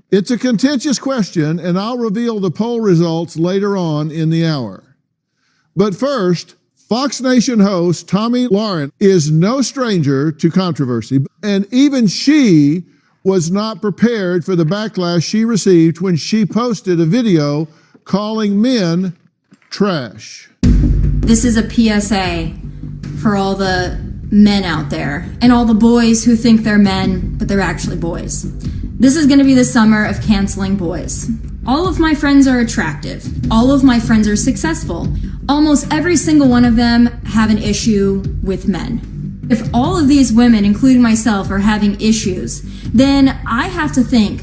It's a contentious question, and I'll reveal the poll results later on in the hour. But first, Fox Nation host Tomi Lahren is no stranger to controversy, and even she was not prepared for the backlash she received when she posted a video calling men trash. This is a PSA for all the men out there and all the boys who think they're men, but they're actually boys. This is going to be the summer of canceling boys. All of my friends are attractive. All of my friends are successful. Almost every single one of them have an issue with men. If all of these women, including myself, are having issues, then I have to think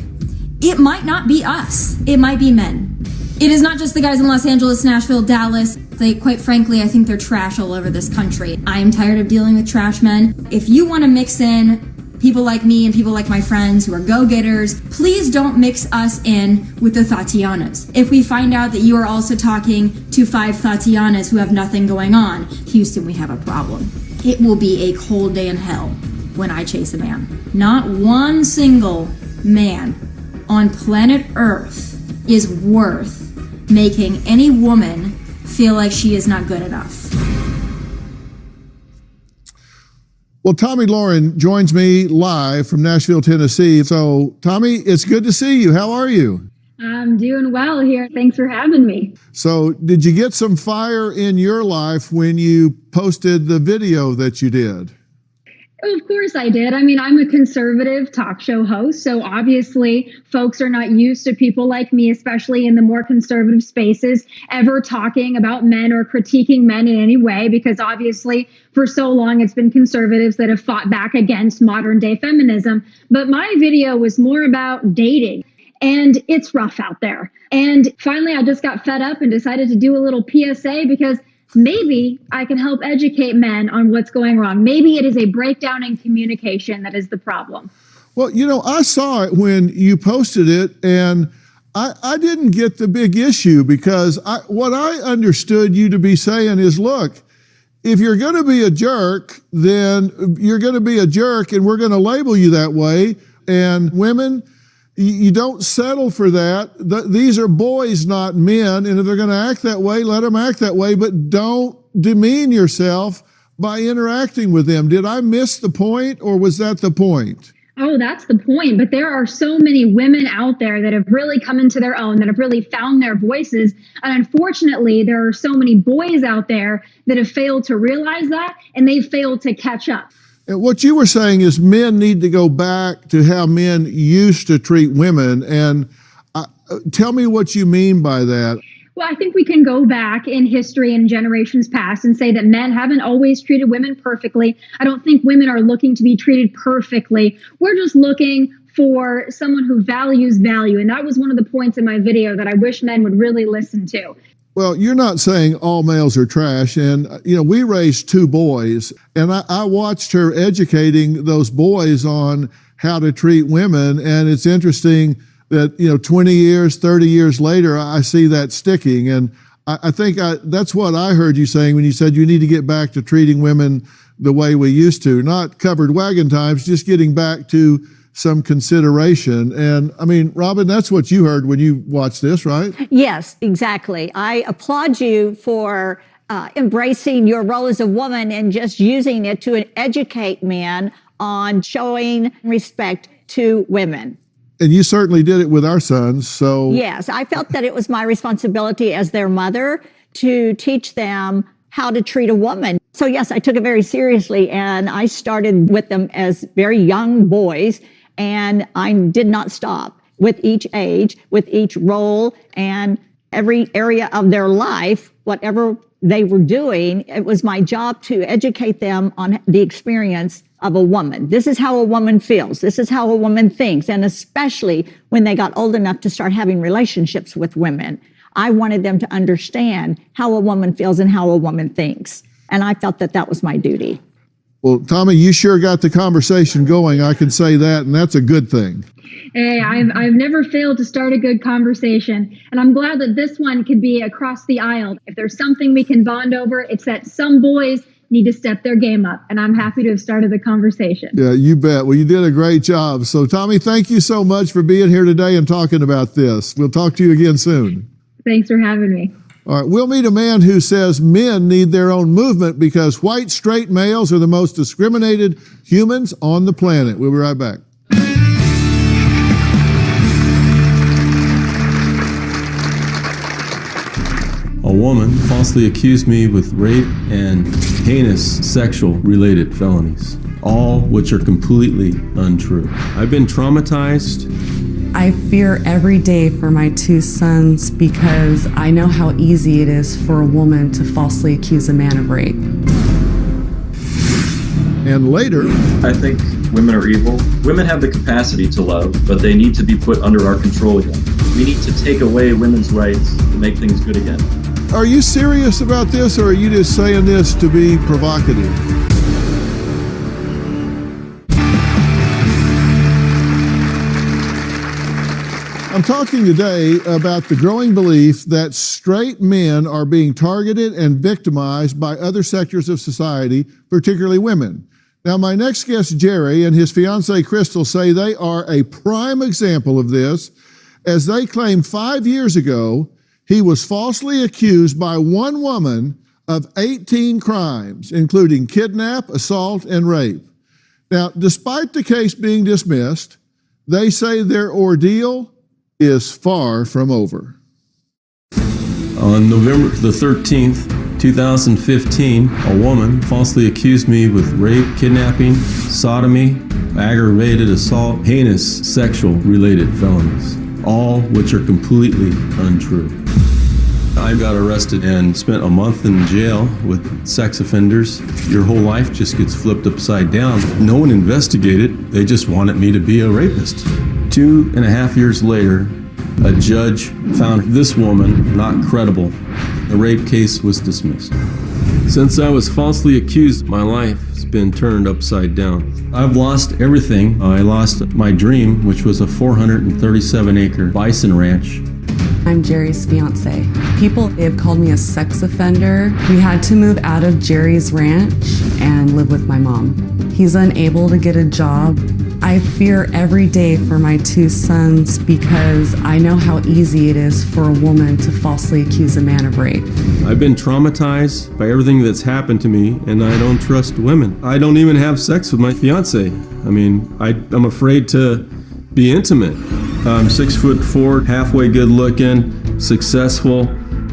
it might not be us. It might be men. It is not just the guys in Los Angeles, Nashville, Dallas. Quite frankly, I think they're trash all over this country. I am tired of dealing with trash men. If you want to mix in people like me and people like my friends who are go-getters, please don't mix us in with the Tatianas. If we find out that you are also talking to 5 Tatianas who have nothing going on, Houston, we have a problem. It will be a cold day in hell when I chase a man. Not one single man on planet Earth is worth making any woman feel like she is not good enough. Well, Tomi Lahren joins me live from Nashville, Tennessee. So, Tomi, it's good to see you. How are you? I'm doing well here. Thanks for having me. So, did you get some fire in your life when you posted the video that you did? Of course I did. I mean, I'm a conservative talk show host, so obviously folks are not used to people like me, especially in the more conservative spaces, ever talking about men or critiquing men in any way, because obviously for so long it's been conservatives that have fought back against modern day feminism. But my video was more about dating. And it's rough out there. And finally, I just got fed up and decided to do a little PSA because maybe I can help educate men on what's going wrong. Maybe it is a breakdown in communication that is the problem. Well, you know, I saw it when you posted it, and I didn't get the big issue because what I understood you to be saying is, look, if you're going to be a jerk, then you're going to be a jerk, and we're going to label you that way. And women, you don't settle for that. These are boys, not men. And if they're going to act that way, let them act that way. But don't demean yourself by interacting with them. Did I miss the point, or was that the point? Oh, that's the point. But there are so many women out there that have really come into their own, that have really found their voices. And unfortunately, there are so many boys out there that have failed to realize that, and they've failed to catch up. And what you were saying is men need to go back to how men used to treat women. And tell me what you mean by that. Well, I think we can go back in history and generations past and say that men haven't always treated women perfectly. I don't think women are looking to be treated perfectly. We're just looking for someone who values value. And that was one of the points in my video that I wish men would really listen to. Well, you're not saying all males are trash. And, you know, we raised 2 boys, and I watched her educating those boys on how to treat women. And it's interesting that, you know, 20 years, 30 years later, I see that sticking. And I think that's what I heard you saying when you said you need to get back to treating women the way we used to, not covered wagon times, just getting back to some consideration. And I mean, Robin, that's what you heard when you watched this, right? Yes, exactly. I applaud you for embracing your role as a woman and just using it to educate men on showing respect to women. And you certainly did it with our sons, so. Yes, I felt that it was my responsibility as their mother to teach them how to treat a woman. So yes, I took it very seriously, and I started with them as very young boys, and I did not stop with each age, with each role, and every area of their life, whatever they were doing. It was my job to educate them on the experience of a woman. This is how a woman feels. This is how a woman thinks. And especially when they got old enough to start having relationships with women, I wanted them to understand how a woman feels and how a woman thinks. And I felt that that was my duty. Well, Tomi, you sure got the conversation going. I can say that, and that's a good thing. Hey, I've never failed to start a good conversation, and I'm glad that this one could be across the aisle. If there's something we can bond over, it's that some boys need to step their game up. And I'm happy to have started the conversation. Yeah, you bet. Well, you did a great job. So, Tommy, thank you so much for being here today and talking about this. We'll talk to you again soon. Thanks for having me. All right, we'll meet a man who says men need their own movement because white straight males are the most discriminated humans on the planet. We'll be right back. A woman falsely accused me with rape and heinous sexual related felonies, all which are completely untrue. I've been traumatized. I fear every day for my two sons because I know how easy it is for a woman to falsely accuse a man of rape. And later, I think women are evil. Women have the capacity to love, but they need to be put under our control again. We need to take away women's rights to make things good again. are you serious about this, or are you just saying this to be provocative? I'm talking today about the growing belief that straight men are being targeted and victimized by other sectors of society, particularly women. Now, my next guest, Jerry, and his fiancée, Crystal, say they are a prime example of this, as they claim 5 years ago he was falsely accused by one woman of 18 crimes, including kidnap, assault, and rape. Now, despite the case being dismissed, they say their ordeal is far from over. On November the 13th, 2015, a woman falsely accused me with rape, kidnapping, sodomy, aggravated assault, heinous sexual related felonies, all which are completely untrue. I got arrested and spent a month in jail with sex offenders. Your whole life just gets flipped upside down. No one investigated. They just wanted me to be a rapist. 2.5 years later, a judge found this woman not credible. The rape case was dismissed. Since I was falsely accused, my life has been turned upside down. I've lost everything. I lost my dream, which was a 437-acre bison ranch. I'm Jerry's fiance. People, they have called me a sex offender. We had to move out of Jerry's ranch and live with my mom. He's unable to get a job. I fear every day for my two sons because I know how easy it is for a woman to falsely accuse a man of rape. I've been traumatized by everything that's happened to me, and I don't trust women. I don't even have sex with my fiance. I mean, I'm afraid to be intimate. I'm 6'4", halfway good looking, successful.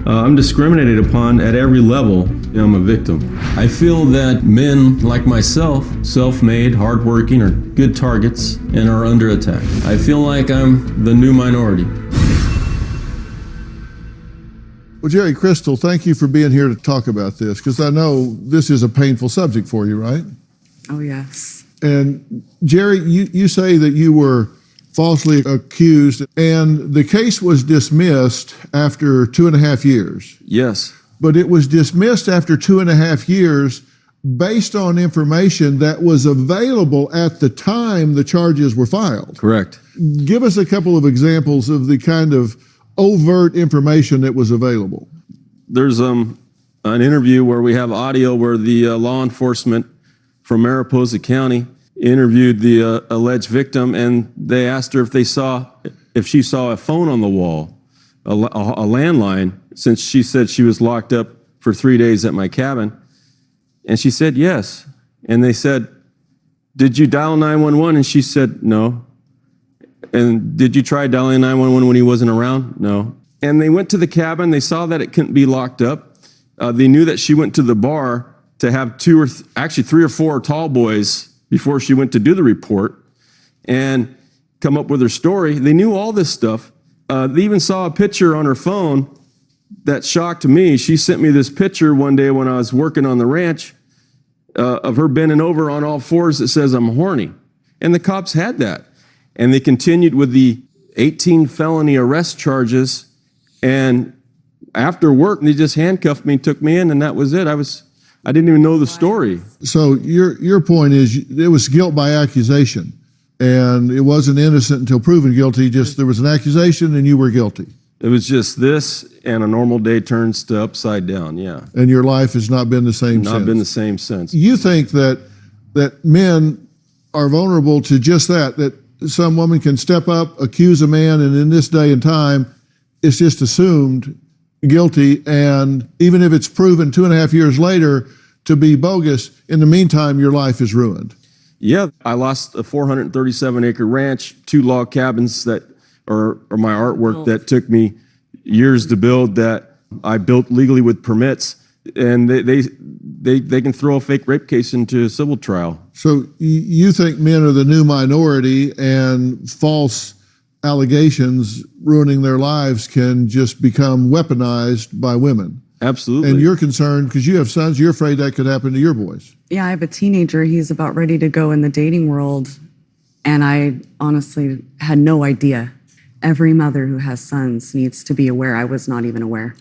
I'm discriminated upon at every level. I'm a victim. I feel that men like myself, self-made, hardworking, are good targets and are under attack. I feel like I'm the new minority. Well, Jerry, Crystal, thank you for being here to talk about this, because I know this is a painful subject for you, right? Oh, yes. And Jerry, you say that you were falsely accused, and the case was dismissed after 2.5 years. Yes. But it was dismissed after 2.5 years based on information that was available at the time the charges were filed. Correct. Give us a couple of examples of the kind of overt information that was available. There's an interview where we have audio where the law enforcement from Mariposa County interviewed the alleged victim, and they asked her if she saw a phone on the wall, a landline, since she said she was locked up for 3 days at my cabin. And she said yes. And they said, "Did you dial 911?" And she said no. "And did you try dialing 911 when he wasn't around?" No. And they went to the cabin. They saw that it couldn't be locked up. They knew that she went to the bar to have 3 or 4 tall boys before she went to do the report and come up with her story. They knew all this stuff. They even saw a picture on her phone that shocked me. She sent me this picture one day when I was working on the ranch of her bending over on all fours that says, "I'm horny." And the cops had that. And they continued with the 18 felony arrest charges. And after work, they just handcuffed me and took me in, and that was it. I didn't even know the story. So your point is it was guilt by accusation, and it wasn't innocent until proven guilty. Just there was an accusation and you were guilty. It was just this, and a normal day turns to upside down, yeah. And your life has not been the same since. Not been the same since. You think that men are vulnerable to just that some woman can step up, accuse a man, and in this day and time, it's just assumed guilty, and even if it's proven 2.5 years later to be bogus, in the meantime, your life is ruined. Yeah, I lost a 437-acre ranch, 2 log cabins that are my artwork that took me years to build, that I built legally with permits, and they can throw a fake rape case into a civil trial. So you think men are the new minority, and false allegations ruining their lives can just become weaponized by women? Absolutely. And you're concerned because you have sons, you're afraid that could happen to your boys. Yeah, I have a teenager. He's about ready to go in the dating world. And I honestly had no idea. Every mother who has sons needs to be aware. I was not even aware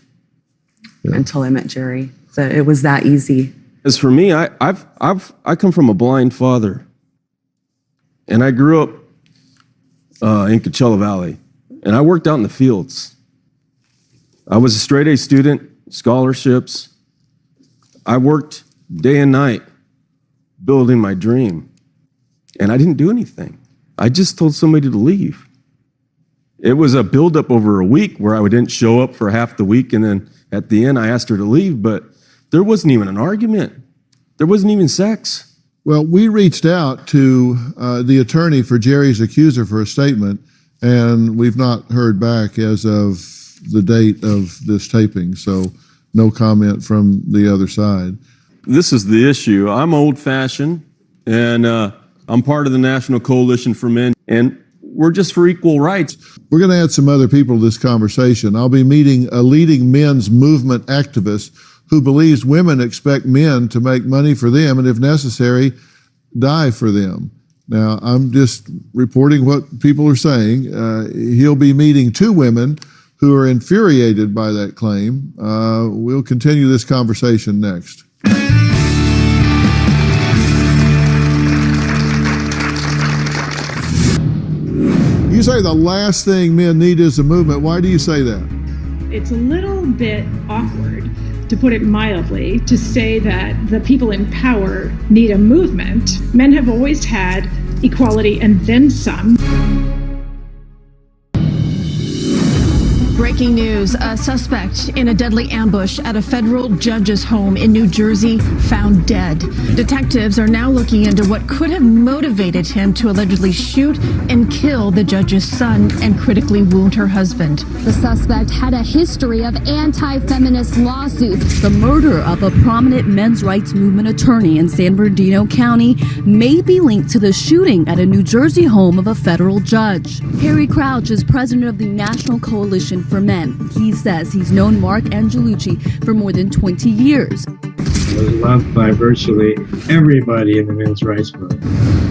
until I met Jerry. That it was that easy. As for me, I come from a blind father. And I grew up in Coachella Valley. And I worked out in the fields. I was a straight A student, scholarships. I worked day and night building my dream. And I didn't do anything. I just told somebody to leave. It was a buildup over a week where I didn't show up for half the week, and then at the end I asked her to leave, but there wasn't even an argument. There wasn't even sex. Well, we reached out to the attorney for Jerry's accuser for a statement, and we've not heard back as of the date of this taping, so no comment from the other side. This is the issue. I'm old-fashioned, and I'm part of the National Coalition for Men, and we're just for equal rights. We're going to add some other people to this conversation. I'll be meeting a leading men's movement activist who believes women expect men to make money for them and, if necessary, die for them. Now, I'm just reporting what people are saying. He'll be meeting 2 women who are infuriated by that claim. We'll continue this conversation next. You say the last thing men need is a movement. Why do you say that? It's a little bit awkward, to put it mildly, to say that the people in power need a movement. Men have always had equality and then some. Breaking news, a suspect in a deadly ambush at a federal judge's home in New Jersey found dead. Detectives are now looking into what could have motivated him to allegedly shoot and kill the judge's son and critically wound her husband. The suspect had a history of anti-feminist lawsuits. The murder of a prominent men's rights movement attorney in San Bernardino County may be linked to the shooting at a New Jersey home of a federal judge. Harry Crouch is president of the National Coalition for Men. He says he's known Mark Angelucci for more than 20 years. Was loved by virtually everybody in the men's rights movement.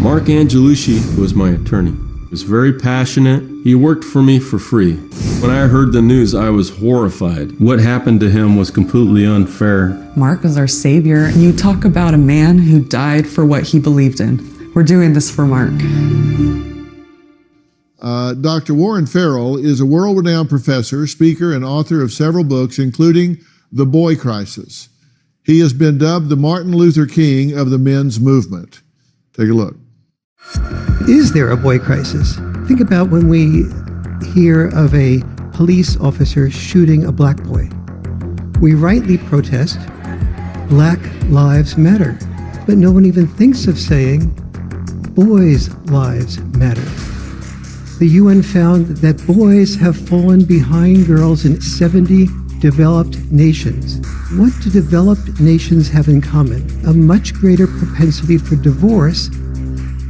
Mark Angelucci was my attorney. He was very passionate. He worked for me for free. When I heard the news, I was horrified. What happened to him was completely unfair. Mark was our savior. You talk about a man who died for what he believed in. We're doing this for Mark. Dr. Warren Farrell is a world-renowned professor, speaker, and author of several books, including The Boy Crisis. He has been dubbed the Martin Luther King of the men's movement. Take a look. Is there a boy crisis? Think about when we hear of a police officer shooting a black boy. We rightly protest, Black Lives Matter, but no one even thinks of saying, boys' lives matter. The UN found that boys have fallen behind girls in 70 developed nations. What do developed nations have in common? A much greater propensity for divorce,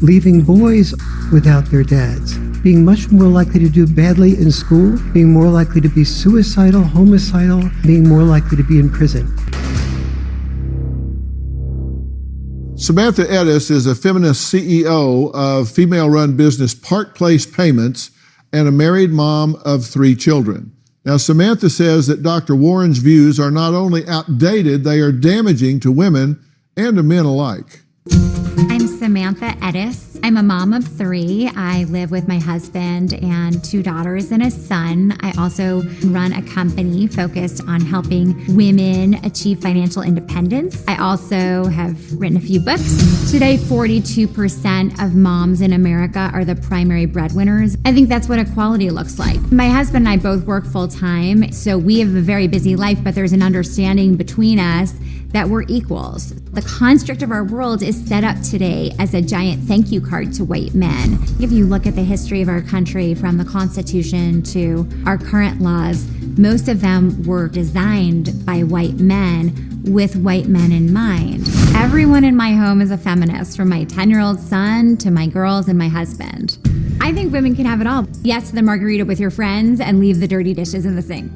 leaving boys without their dads, being much more likely to do badly in school, being more likely to be suicidal, homicidal, being more likely to be in prison. Samantha Edis is a feminist CEO of female-run business Park Place Payments and a married mom of 3 children. Now, Samantha says that Dr. Warren's views are not only outdated, they are damaging to women and to men alike. I'm Samantha Edis. I'm a mom of 3. I live with my husband and 2 daughters and a son. I also run a company focused on helping women achieve financial independence. I also have written a few books. Today, 42% of moms in America are the primary breadwinners. I think that's what equality looks like. My husband and I both work full time, so we have a very busy life, but there's an understanding between us that we're equals. The construct of our world is set up today as a giant thank you card to white men. If you look at the history of our country from the Constitution to our current laws, most of them were designed by white men with white men in mind. Everyone in my home is a feminist, from my 10-year-old son to my girls and my husband. I think women can have it all. Yes to the margarita with your friends and leave the dirty dishes in the sink.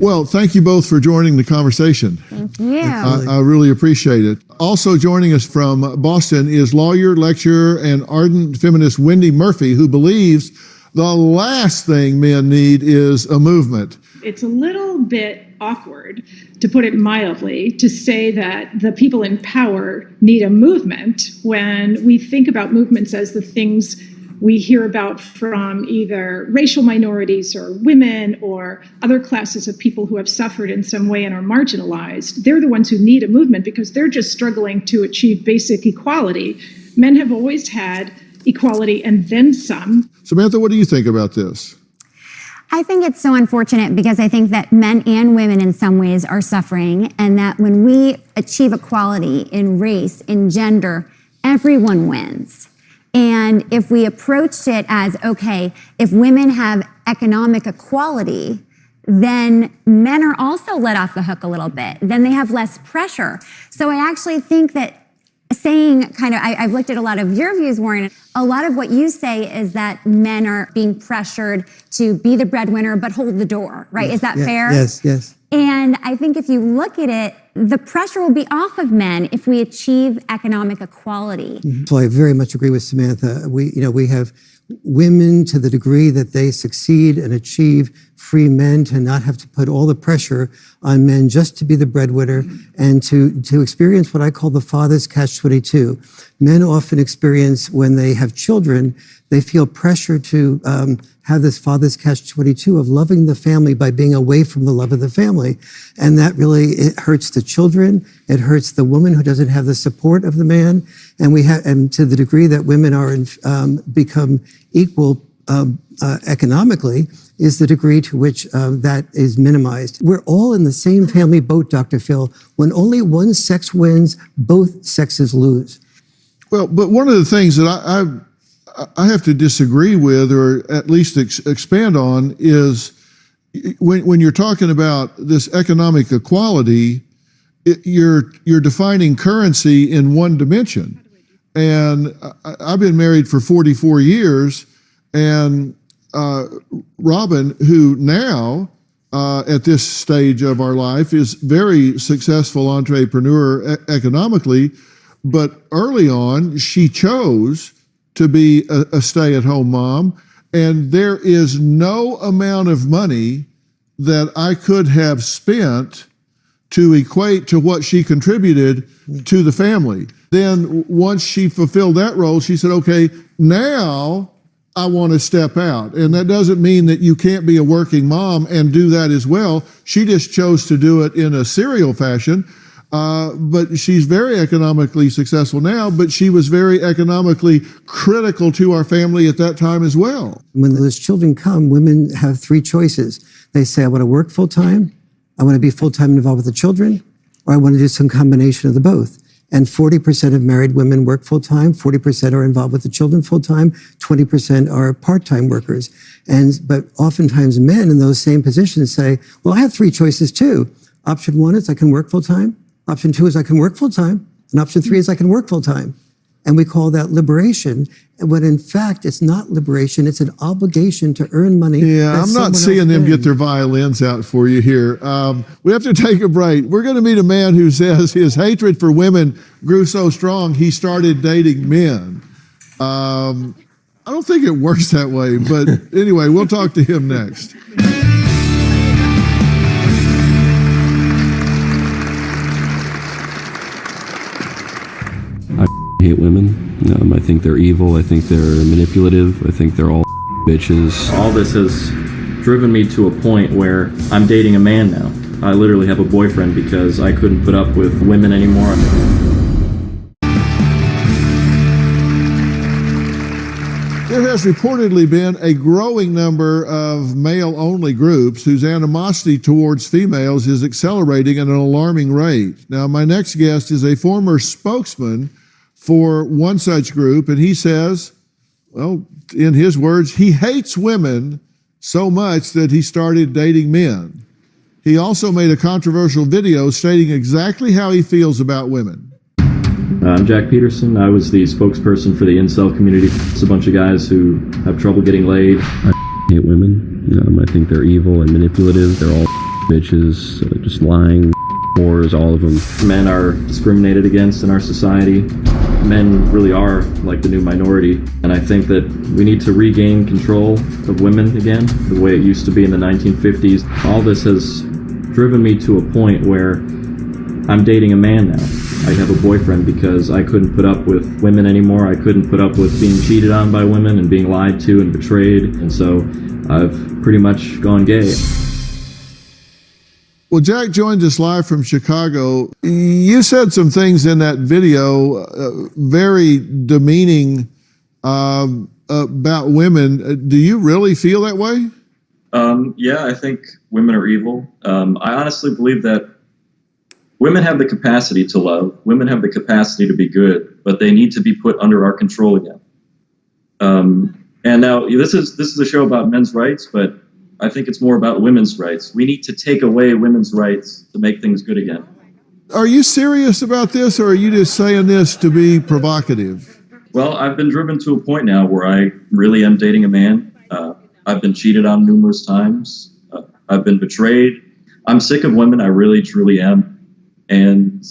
Well, thank you both for joining the conversation. Thank you. I really appreciate it. Also joining us from Boston is lawyer, lecturer, and ardent feminist Wendy Murphy, who believes the last thing men need is a movement. It's a little bit awkward, to put it mildly, to say that the people in power need a movement when we think about movements as the things we hear about from either racial minorities or women or other classes of people who have suffered in some way and are marginalized. They're the ones who need a movement because they're just struggling to achieve basic equality. Men have always had equality and then some. Samantha, what do you think about this? I think it's so unfortunate because I think that men and women in some ways are suffering, and that when we achieve equality in race, in gender, everyone wins. And if we approached it as, okay, if women have economic equality, then men are also let off the hook a little bit. Then they have less pressure. So I actually think that saying I've looked at a lot of your views, Warren. A lot of what you say is that men are being pressured to be the breadwinner, but hold the door, right? Is that fair? Yes, yes. And I think if you look at it, the pressure will be off of men if we achieve economic equality. So I very much agree with Samantha. We have women, to the degree that they succeed and achieve, free men to not have to put all the pressure on men just to be the breadwinner and to experience what I call the father's catch-22. Men often experience, when they have children, they feel pressure to have this father's catch-22 of loving the family by being away from the love of the family. And that really, it hurts the children, it hurts the woman who doesn't have the support of the man. And to the degree that women are become equal economically is the degree to which that is minimized. We're all in the same family boat, Dr. Phil. When only one sex wins, both sexes lose. Well, but one of the things that I have to disagree with, or at least expand on, is when you're talking about this economic equality, you're defining currency in one dimension. And I've been married for 44 years, and Robin, who now at this stage of our life is very successful entrepreneur economically, but early on she chose to be a stay-at-home mom, and there is no amount of money that I could have spent to equate to what she contributed to the family. Then once she fulfilled that role, she said, okay, now I want to step out. And that doesn't mean that you can't be a working mom and do that as well. She just chose to do it in a serial fashion. But she's very economically successful now, but she was very economically critical to our family at that time as well. When those children come, women have 3 choices. They say, I want to work full-time, I want to be full-time involved with the children, or I want to do some combination of the both. And 40% of married women work full-time, 40% are involved with the children full-time, 20% are part-time workers. But oftentimes men in those same positions say, well, I have 3 choices too. Option 1 is I can work full-time. Option 2 is I can work full-time. And option 3 is I can work full-time. And we call that liberation, when in fact it's not liberation, it's an obligation to earn money. Yeah, I'm not seeing them get their violins out for you here. We have to take a break. We're going to meet a man who says his hatred for women grew so strong he started dating men. I don't think it works that way, but anyway, we'll talk to him next. hate women. I think they're evil. I think they're manipulative. I think they're all bitches. All this has driven me to a point where I'm dating a man now. I literally have a boyfriend because I couldn't put up with women anymore. There has reportedly been a growing number of male-only groups whose animosity towards females is accelerating at an alarming rate. Now, my next guest is a former spokesman for one such group, and he says, well, in his words, he hates women so much that he started dating men. He also made a controversial video stating exactly how he feels about women. I'm Jack Peterson. I was the spokesperson for the incel community. It's a bunch of guys who have trouble getting laid. I hate women. I think they're evil and manipulative. They're all bitches, just lying whores, all of them. Men are discriminated against in our society. Men really are like the new minority. And I think that we need to regain control of women again, the way it used to be in the 1950s. All this has driven me to a point where I'm dating a man now. I have a boyfriend because I couldn't put up with women anymore. I couldn't put up with being cheated on by women and being lied to and betrayed. And so I've pretty much gone gay. Well, Jack joined us live from Chicago. You said some things in that video, very demeaning about women. Do you really feel that way? Yeah, I think women are evil. I honestly believe that women have the capacity to love. Women have the capacity to be good, but they need to be put under our control again. And now this is a show about men's rights, but I think it's more about women's rights. We need to take away women's rights to make things good again. Are you serious about this, or are you just saying this to be provocative? Well, I've been driven to a point now where I really am dating a man. I've been cheated on numerous times. I've been betrayed. I'm sick of women. I really, truly am. And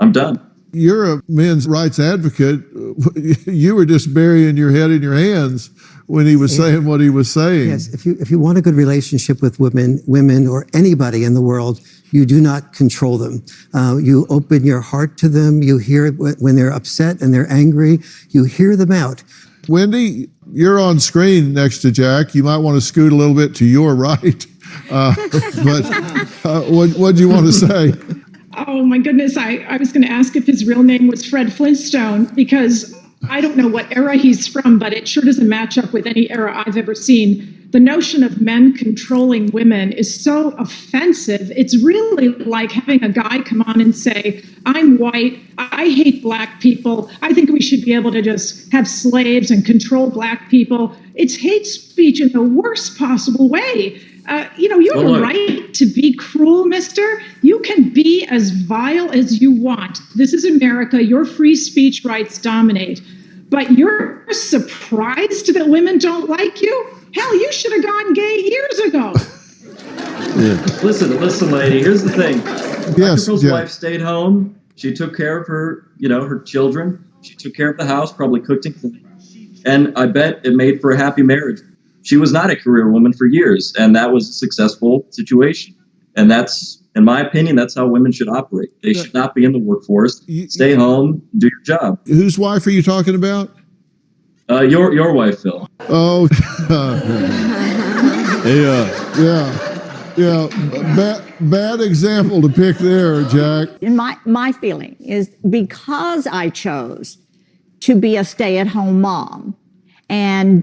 I'm done. You're a men's rights advocate. You were just burying your head in your hands when he was saying what he was saying. Yes, if you want a good relationship with women or anybody in the world, you do not control them. You open your heart to them. You hear when they're upset and they're angry. You hear them out. Wendy, you're on screen next to Jack. You might want to scoot a little bit to your right. What do you want to say? Oh my goodness, I was going to ask if his real name was Fred Flintstone, because I don't know what era he's from, but it sure doesn't match up with any era I've ever seen. The notion of men controlling women is so offensive. It's really like having a guy come on and say, I'm white, I hate black people, I think we should be able to just have slaves and control black people. It's hate speech in the worst possible way. You have a right to be cruel, mister. You can be as vile as you want. This is America. Your free speech rights dominate. But you're surprised that women don't like you? Hell, you should have gone gay years ago. Yeah. Listen, lady, here's the thing. Yes, Dr. Phil's wife stayed home. She took care of her, her children. She took care of the house, probably cooked and cleaned. And I bet it made for a happy marriage. She was not a career woman for years, and that was a successful situation. And that's, in my opinion, that's how women should operate. They should not be in the workforce. Stay home, do your job. Whose wife are you talking about? Your wife, Phil. Oh, yeah. Bad example to pick there, Jack. And my feeling is because I chose to be a stay-at-home mom and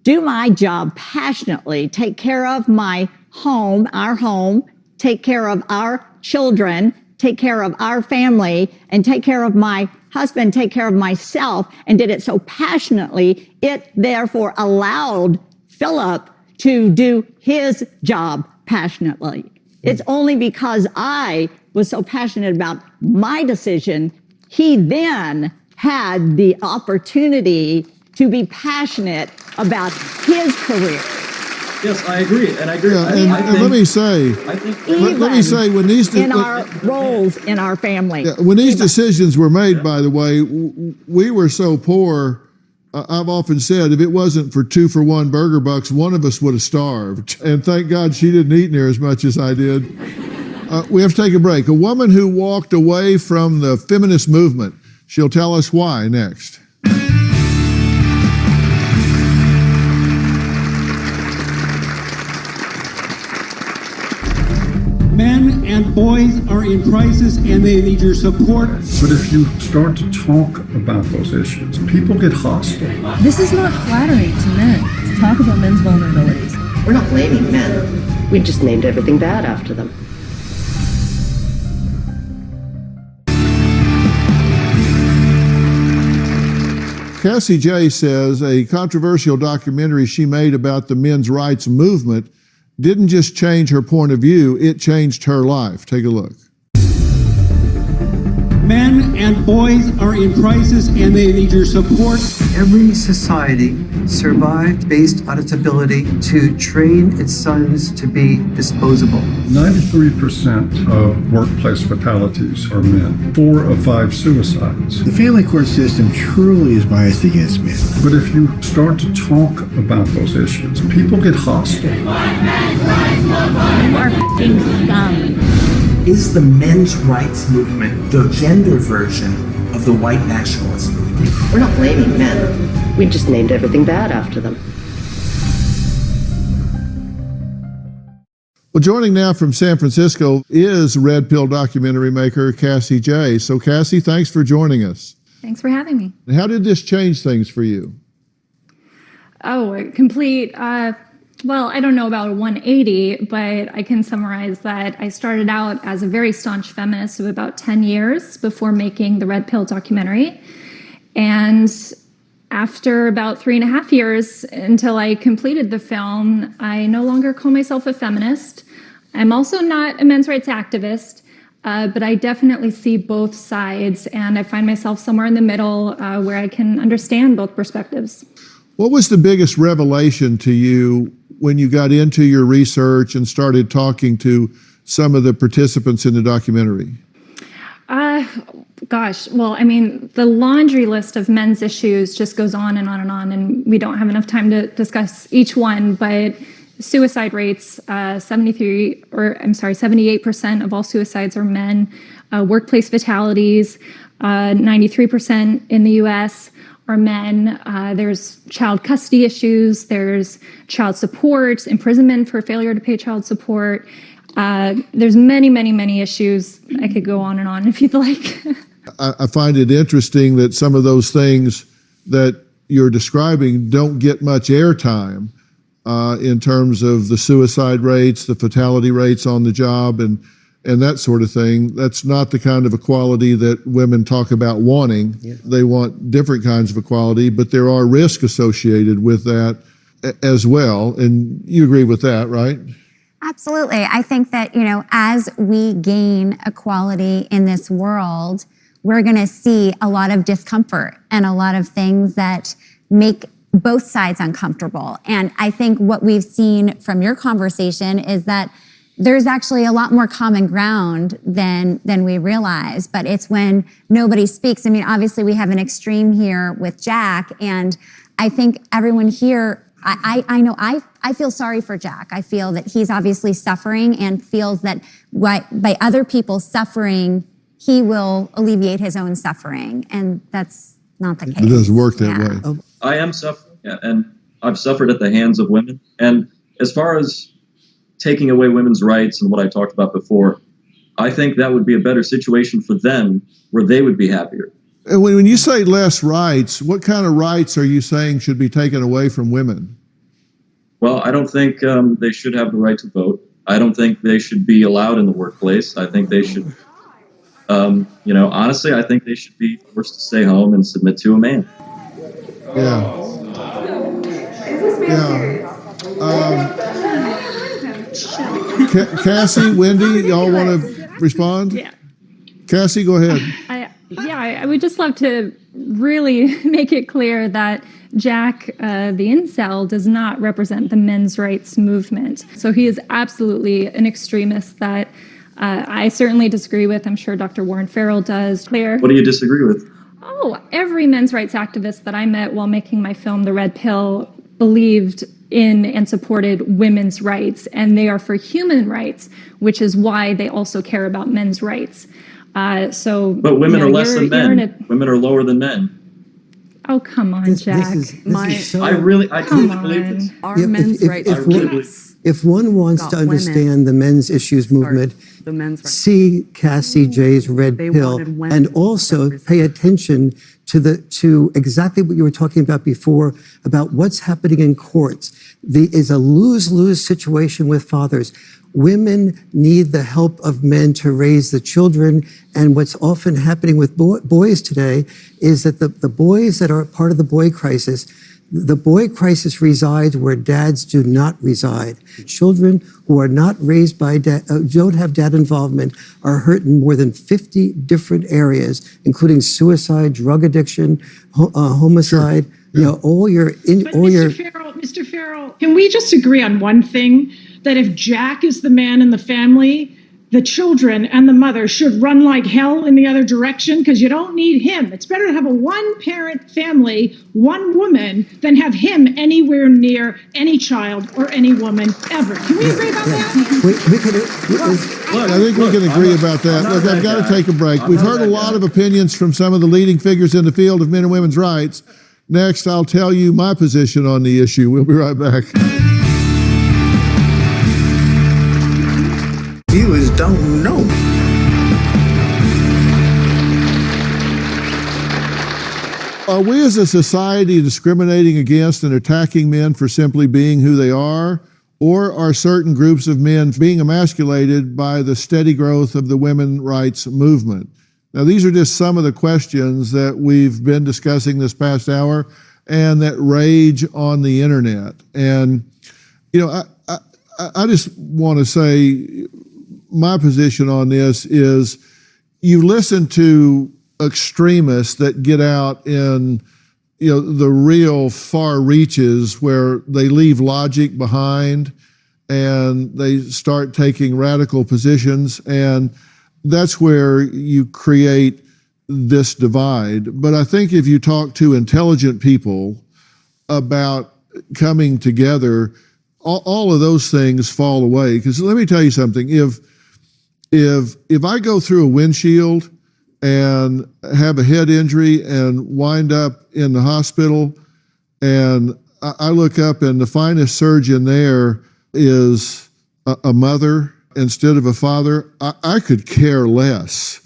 do my job passionately, take care of my home, our home, take care of our children, take care of our family, and take care of my husband, take care of myself, and did it so passionately, it therefore allowed Philip to do his job passionately. It's only because I was so passionate about my decision, he then had the opportunity to be passionate about his career. Yes, I agree, and I agree. Yeah, let me say, when these in our roles in our family, when these decisions were made, by the way, we were so poor. I've often said, if it wasn't for 2-for-1 burger bucks, one of us would have starved. And thank God she didn't eat near as much as I did. We have to take a break. A woman who walked away from the feminist movement She'll tell us why next. Men and boys are in crisis and they need your support. But if you start to talk about those issues, people get hostile. This is not flattering to men to talk about men's vulnerabilities. We're not blaming men. We just named everything bad after them. Cassie J says a controversial documentary she made about the men's rights movement didn't just change her point of view, it changed her life. Take a look. Men and boys are in crisis and they need your support. Every society survived based on its ability to train its sons to be disposable. 93% of workplace fatalities are men. 4 of 5 suicides. The family court system truly is biased against men. But if you start to talk about those issues, people get hostile. You are f***ing scum. Is the men's rights movement the gender version of the white nationalist movement? We're not blaming men. We just named everything bad after them. Well, joining now from San Francisco is Red Pill documentary maker Cassie J. So Cassie, thanks for joining us. Thanks for having me. How did this change things for you? Oh, a complete, well, I don't know about a 180, but I can summarize that I started out as a very staunch feminist of about 10 years before making the Red Pill documentary. And after about 3.5 years until I completed the film, I no longer call myself a feminist. I'm also not a men's rights activist, but I definitely see both sides, and I find myself somewhere in the middle where I can understand both perspectives. What was the biggest revelation to you when you got into your research and started talking to some of the participants in the documentary? Gosh, well, I mean, the laundry list of men's issues just goes on and on and on, and we don't have enough time to discuss each one, but suicide rates, 78% of all suicides are men. Workplace fatalities, 93% in the US are men. There's child custody issues, there's child support, imprisonment for failure to pay child support. There's many, many, many issues. I could go on and on if you'd like. I find it interesting that some of those things that you're describing don't get much airtime in terms of the suicide rates, the fatality rates on the job, and that sort of thing. That's not the kind of equality that women talk about wanting. Yeah. They want different kinds of equality, but there are risks associated with that as well. And you agree with that, right? Absolutely. I think that, as we gain equality in this world, we're going to see a lot of discomfort and a lot of things that make both sides uncomfortable. And I think what we've seen from your conversation is that there's actually a lot more common ground than we realize, but it's when nobody speaks. I mean, obviously we have an extreme here with Jack, and I think everyone here, I know I feel sorry for Jack. I feel that he's obviously suffering and feels that by other people's suffering, he will alleviate his own suffering, and that's not the case. It doesn't work that way. I am suffering, and I've suffered at the hands of women. And as far as taking away women's rights and what I talked about before, I think that would be a better situation for them where they would be happier. And when you say less rights, what kind of rights are you saying should be taken away from women? Well, I don't think they should have the right to vote. I don't think they should be allowed in the workplace. I think they should, honestly, I think they should be forced to stay home and submit to a man. Yeah. Cassie, Wendy, y'all want to respond? Yeah. Cassie, go ahead. I would just love to really make it clear that Jack, the incel, does not represent the men's rights movement. So he is absolutely an extremist that I certainly disagree with. I'm sure Dr. Warren Farrell does. Claire? What do you disagree with? Oh, every men's rights activist that I met while making my film, The Red Pill, believed in and supported women's rights, and they are for human rights, which is why they also care about men's rights. But women are less than men. Women are lower than men. Oh, come on, Jack. I truly believe this. Our men's rights. If one wants to understand the men's issues movement, see Cassie J's Red Pill, and also pay attention to exactly what you were talking about before, about what's happening in courts. Is a lose-lose situation with fathers. Women need the help of men to raise the children, and what's often happening with boys today is that the boys that are part of the boy crisis resides where dads do not reside. Children who are not raised by dad, don't have dad involvement, are hurt in more than 50 different areas, including suicide, drug addiction, homicide. Sure. Yeah. You know, Mr. Farrell, can we just agree on one thing? That if Jack is the man in the family, the children and the mother should run like hell in the other direction, because you don't need him. It's better to have a one-parent family, one woman, than have him anywhere near any child or any woman ever. Can we agree about that? I think we can agree about that. Look, I've got to take a break. We've heard a lot of opinions from some of the leading figures in the field of men and women's rights. Next, I'll tell you my position on the issue. We'll be right back. Viewers don't know. Are we as a society discriminating against and attacking men for simply being who they are? Or are certain groups of men being emasculated by the steady growth of the women's rights movement? Now, these are just some of the questions that we've been discussing this past hour and that rage on the internet. And, you know, I just want to say, my position on this is you listen to extremists that get out in, you know, the real far reaches where they leave logic behind and they start taking radical positions, and that's where you create this divide. But I think if you talk to intelligent people about coming together, all of those things fall away. Because let me tell you something, if I go through a windshield and have a head injury and wind up in the hospital, and I look up and the finest surgeon there is a mother instead of a father, I could care less.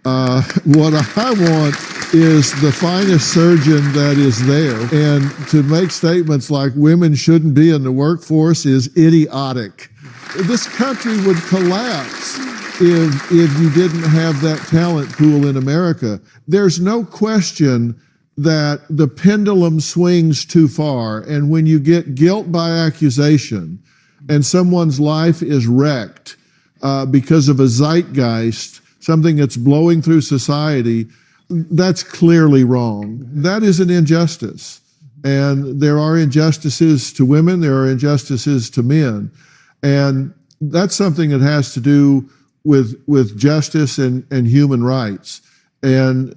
What I want is the finest surgeon that is there. And to make statements like women shouldn't be in the workforce is idiotic. This country would collapse if you didn't have that talent pool in America. There's no question that the pendulum swings too far. And when you get guilt by accusation and someone's life is wrecked because of a zeitgeist, something that's blowing through society, that's clearly wrong. That is an injustice. And there are injustices to women, there are injustices to men. And that's something that has to do with justice and human rights. And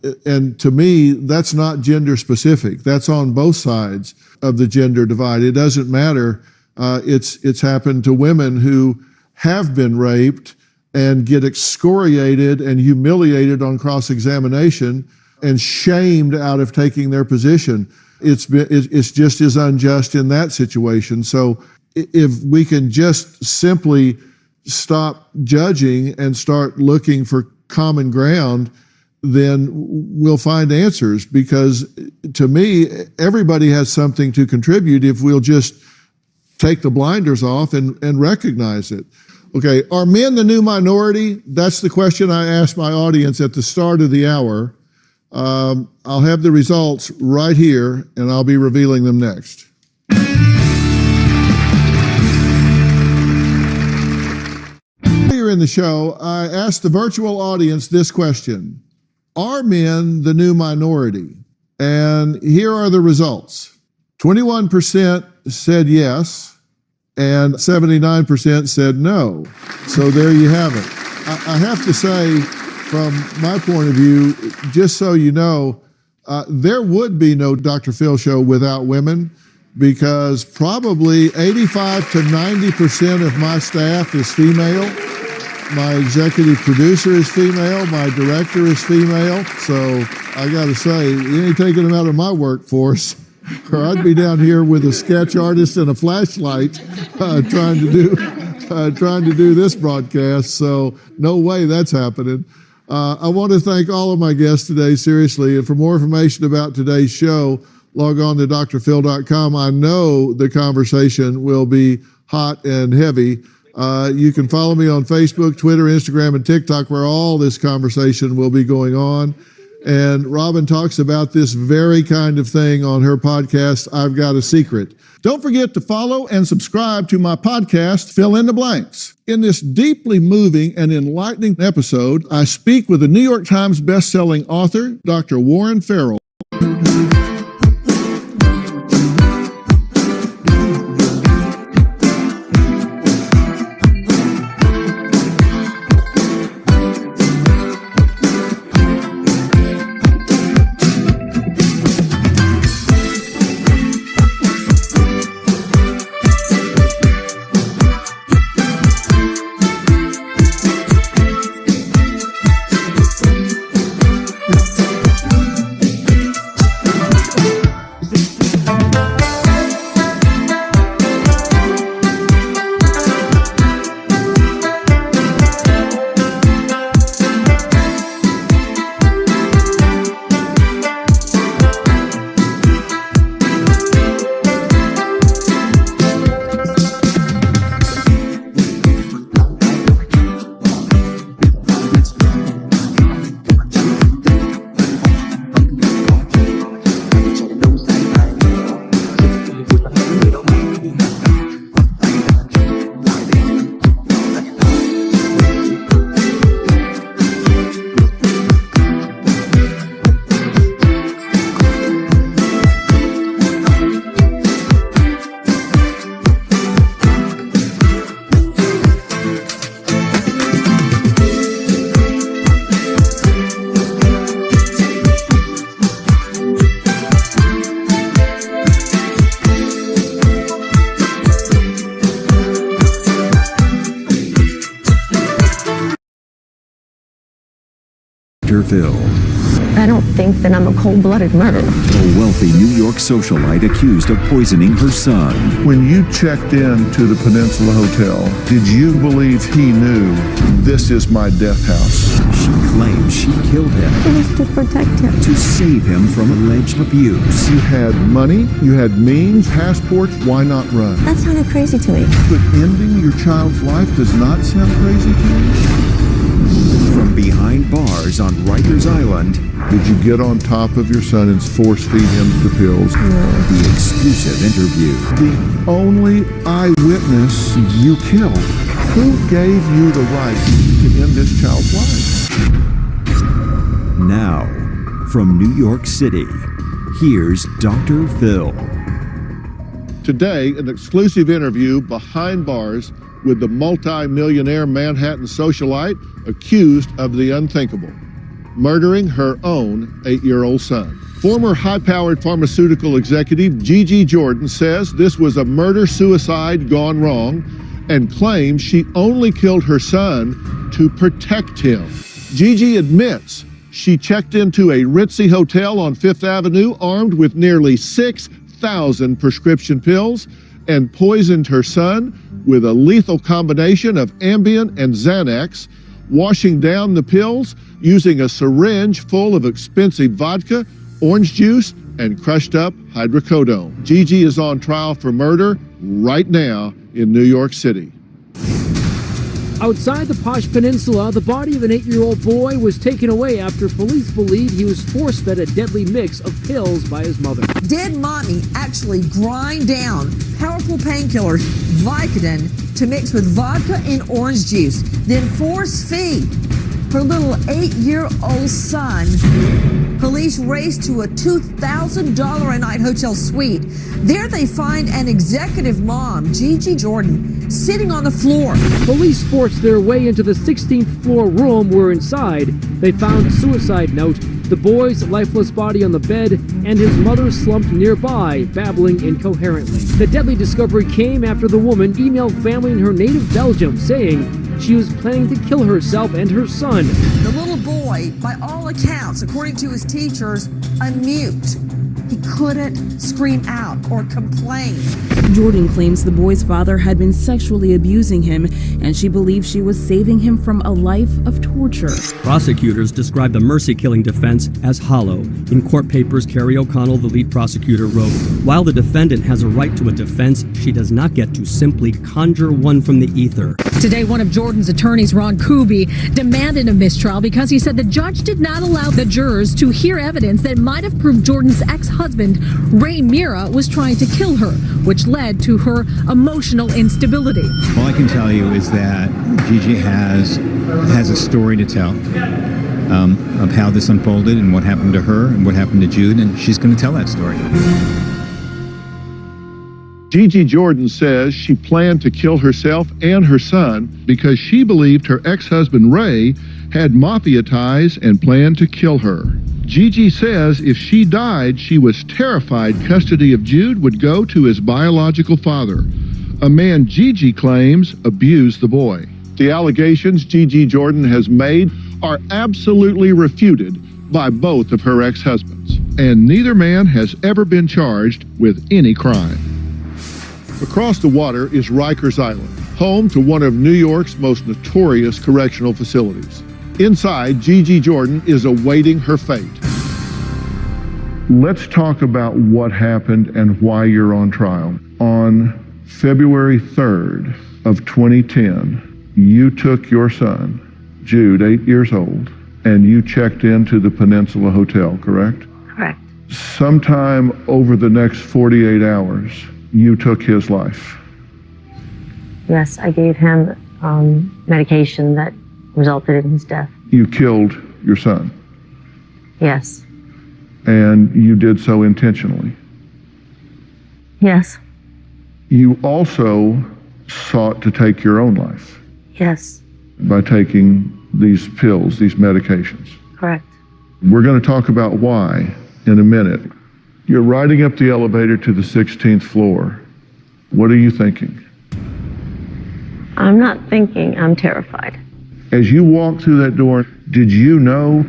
to me, that's not gender specific. That's on both sides of the gender divide. It doesn't matter. It's happened to women who have been raped and get excoriated and humiliated on cross-examination and shamed out of taking their position. It's just as unjust in that situation. So if we can just simply stop judging and start looking for common ground, then we'll find answers. Because to me, everybody has something to contribute if we'll just take the blinders off and recognize it. Okay, are men the new minority? That's the question I asked my audience at the start of the hour. I'll have the results right here, and I'll be revealing them next. Earlier in the show, I asked the virtual audience this question: are men the new minority? And here are the results. 21% said yes, and 79% said no. So there you have it. I have to say, from my point of view, just so you know, there would be no Dr. Phil show without women, because probably 85 to 90% of my staff is female. My executive producer is female. My director is female. So I got to say, you ain't taking them out of my workforce, or I'd be down here with a sketch artist and a flashlight trying to do this broadcast. So no way that's happening. I want to thank all of my guests today, seriously. And for more information about today's show, log on to drphil.com. I know the conversation will be hot and heavy. You can follow me on Facebook, Twitter, Instagram, and TikTok, where all this conversation will be going on. And Robin talks about this very kind of thing on her podcast, I've Got a Secret. Don't forget to follow and subscribe to my podcast, Fill in the Blanks. In this deeply moving and enlightening episode, I speak with the New York Times bestselling author, Dr. Warren Farrell. Phil. I don't think that I'm a cold-blooded murderer. A wealthy New York socialite accused of poisoning her son. When you checked in to the Peninsula Hotel, did you believe he knew this is my death house? She claims she killed him. It was to protect him. To save him from alleged abuse. You had money, you had means, passports, why not run? That sounded crazy to me. But ending your child's life does not sound crazy to you? From behind bars on Rikers Island. Did you get on top of your son and force feed him the pills? No. The exclusive interview. The only eyewitness you killed. Who gave you the right to end this child's life? Now, from New York City, here's Dr. Phil. Today, an exclusive interview behind bars with the multi-millionaire Manhattan socialite accused of the unthinkable, murdering her own 8-year-old son. Former high-powered pharmaceutical executive Gigi Jordan says this was a murder-suicide gone wrong and claims she only killed her son to protect him. Gigi admits she checked into a ritzy hotel on Fifth Avenue armed with nearly 6,000 prescription pills and poisoned her son with a lethal combination of Ambien and Xanax, washing down the pills using a syringe full of expensive vodka, orange juice, and crushed up hydrocodone. Gigi is on trial for murder right now in New York City. Outside the posh peninsula, the body of an 8-year-old boy was taken away after police believe he was force-fed a deadly mix of pills by his mother. Did mommy actually grind down powerful painkillers, Vicodin, to mix with vodka and orange juice, then force-feed her little 8-year-old son? Police race to a $2,000 a night hotel suite. There they find an executive mom, Gigi Jordan, sitting on the floor. Police forced their way into the 16th floor room where inside they found a suicide note, the boy's lifeless body on the bed, and his mother slumped nearby, babbling incoherently. The deadly discovery came after the woman emailed family in her native Belgium saying she was planning to kill herself and her son. The little boy, by all accounts, according to his teachers, a mute. He couldn't scream out or complain. Jordan claims the boy's father had been sexually abusing him, and she believes she was saving him from a life of torture. Prosecutors described the mercy-killing defense as hollow. In court papers, Carrie O'Connell, the lead prosecutor, wrote, "While the defendant has a right to a defense, she does not get to simply conjure one from the ether." Today, one of Jordan's attorneys, Ron Kuby, demanded a mistrial because he said the judge did not allow the jurors to hear evidence that might have proved Jordan's ex-husband, Ray Mira, was trying to kill her, which led to her emotional instability. All I can tell you is that Gigi has a story to tell of how this unfolded and what happened to her and what happened to Jude, and she's going to tell that story. Gigi Jordan says she planned to kill herself and her son because she believed her ex-husband Ray had mafia ties and planned to kill her. Gigi says if she died, she was terrified custody of Jude would go to his biological father, a man Gigi claims abused the boy. The allegations Gigi Jordan has made are absolutely refuted by both of her ex-husbands, and neither man has ever been charged with any crime. Across the water is Rikers Island, home to one of New York's most notorious correctional facilities. Inside, Gigi Jordan is awaiting her fate. Let's talk about what happened and why you're on trial. On February 3rd of 2010, you took your son, Jude, 8 years old, and you checked into the Peninsula Hotel, correct? Correct. Sometime over the next 48 hours, you took his life. Yes, I gave him medication that resulted in his death. You killed your son, Yes. and you did so intentionally. Yes. You also sought to take your own life Yes. by taking these pills, these medications. Correct. We're going to talk about why in a minute. You're riding up the elevator to the 16th floor. What are you thinking? I'm not thinking, I'm terrified. As you walked through that door, did you know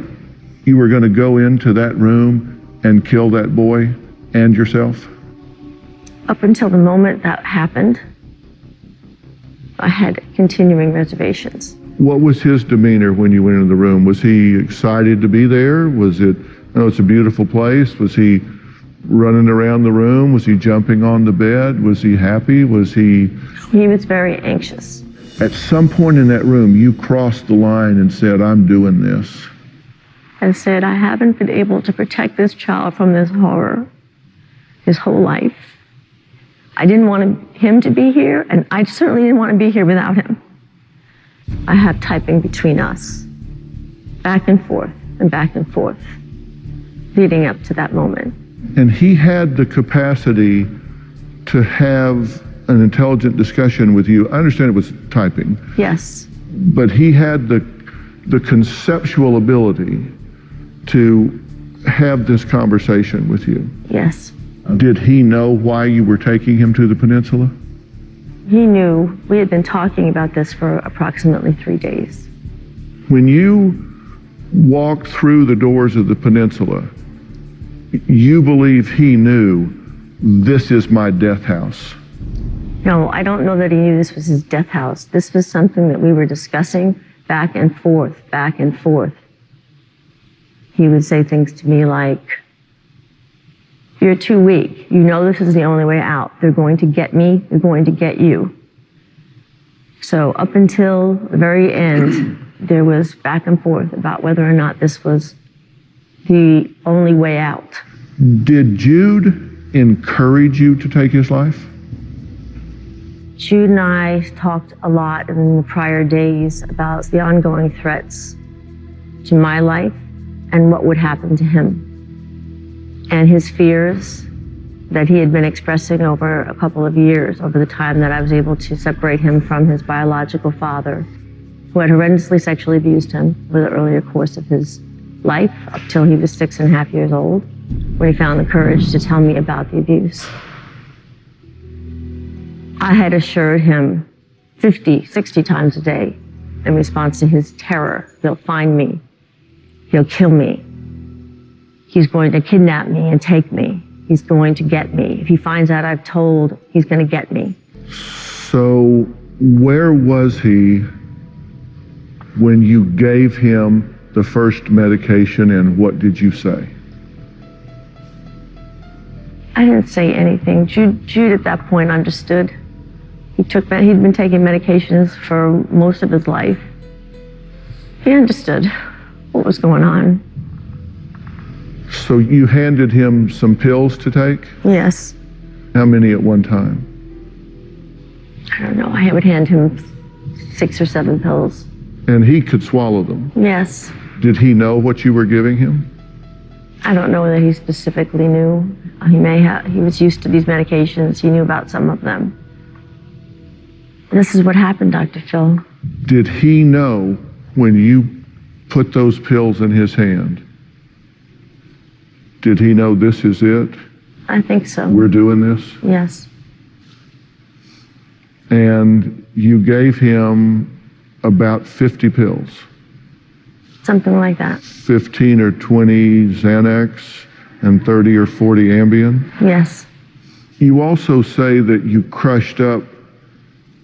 you were going to go into that room and kill that boy and yourself? Up until the moment that happened, I had continuing reservations. What was his demeanor when you went into the room? Was he excited to be there? Was it, oh, it's a beautiful place? Was he running around the room? Was he jumping on the bed? Was he happy? Was he... He was very anxious. At some point in that room, you crossed the line and said, I'm doing this. I said, I haven't been able to protect this child from this horror his whole life. I didn't want him to be here, and I certainly didn't want to be here without him. I had typing between us, back and forth, leading up to that moment. And he had the capacity to have an intelligent discussion with you. I understand it was typing. Yes. But he had the conceptual ability to have this conversation with you. Yes. Did he know why you were taking him to the peninsula? He knew. We had been talking about this for approximately 3 days. When you walked through the doors of the peninsula, you believe he knew this is my death house. No, I don't know that he knew this was his death house. This was something that we were discussing back and forth. He would say things to me like, you're too weak. You know this is the only way out. They're going to get me. They're going to get you. So up until the very end, there was back and forth about whether or not this was the only way out. Did Jude encourage you to take his life? Jude and I talked a lot in the prior days about the ongoing threats to my life and what would happen to him, and his fears that he had been expressing over a couple of years, over the time that I was able to separate him from his biological father, who had horrendously sexually abused him over the earlier course of his life, up till he was 6.5 years old, when he found the courage to tell me about the abuse. I had assured him 50, 60 times a day in response to his terror. He'll find me. He'll kill me. He's going to kidnap me and take me. He's going to get me. If he finds out I've told, he's going to get me. So where was he when you gave him the first medication, and what did you say? I didn't say anything. Jude at that point understood. He'd been taking medications for most of his life. He understood what was going on. So you handed him some pills to take? Yes. How many at one time? I don't know. I would hand him 6 or 7 pills. And he could swallow them? Yes. Did he know what you were giving him? I don't know that he specifically knew. He was used to these medications. He knew about some of them. This is what happened, Dr. Phil. Did he know when you put those pills in his hand? Did he know this is it? I think so. We're doing this? Yes. And you gave him about 50 pills? Something like that. 15 or 20 Xanax and 30 or 40 Ambien? Yes. You also say that you crushed up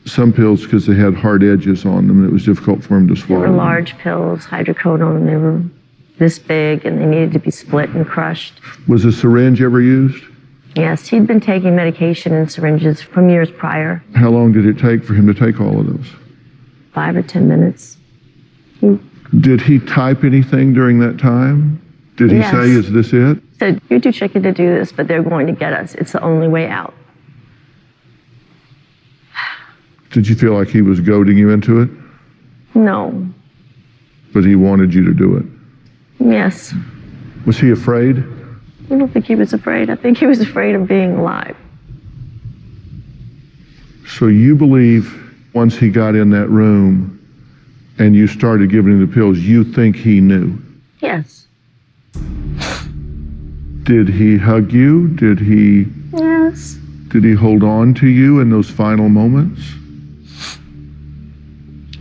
some pills because they had hard edges on them and it was difficult for him to swallow. They were large pills, hydrocodone. They were this big and they needed to be split and crushed. Was a syringe ever used? Yes, he'd been taking medication in syringes from years prior. How long did it take for him to take all of those? 5 or 10 minutes. Did he type anything during that time? Did he say, is this it? He said, you're too chicken to do this, but they're going to get us. It's the only way out. Did you feel like he was goading you into it? No. But he wanted you to do it? Yes. Was he afraid? I don't think he was afraid. I think he was afraid of being alive. So you believe once he got in that room and you started giving him the pills, you think he knew? Yes. Did he hug you? Did he? Yes. Did he hold on to you in those final moments?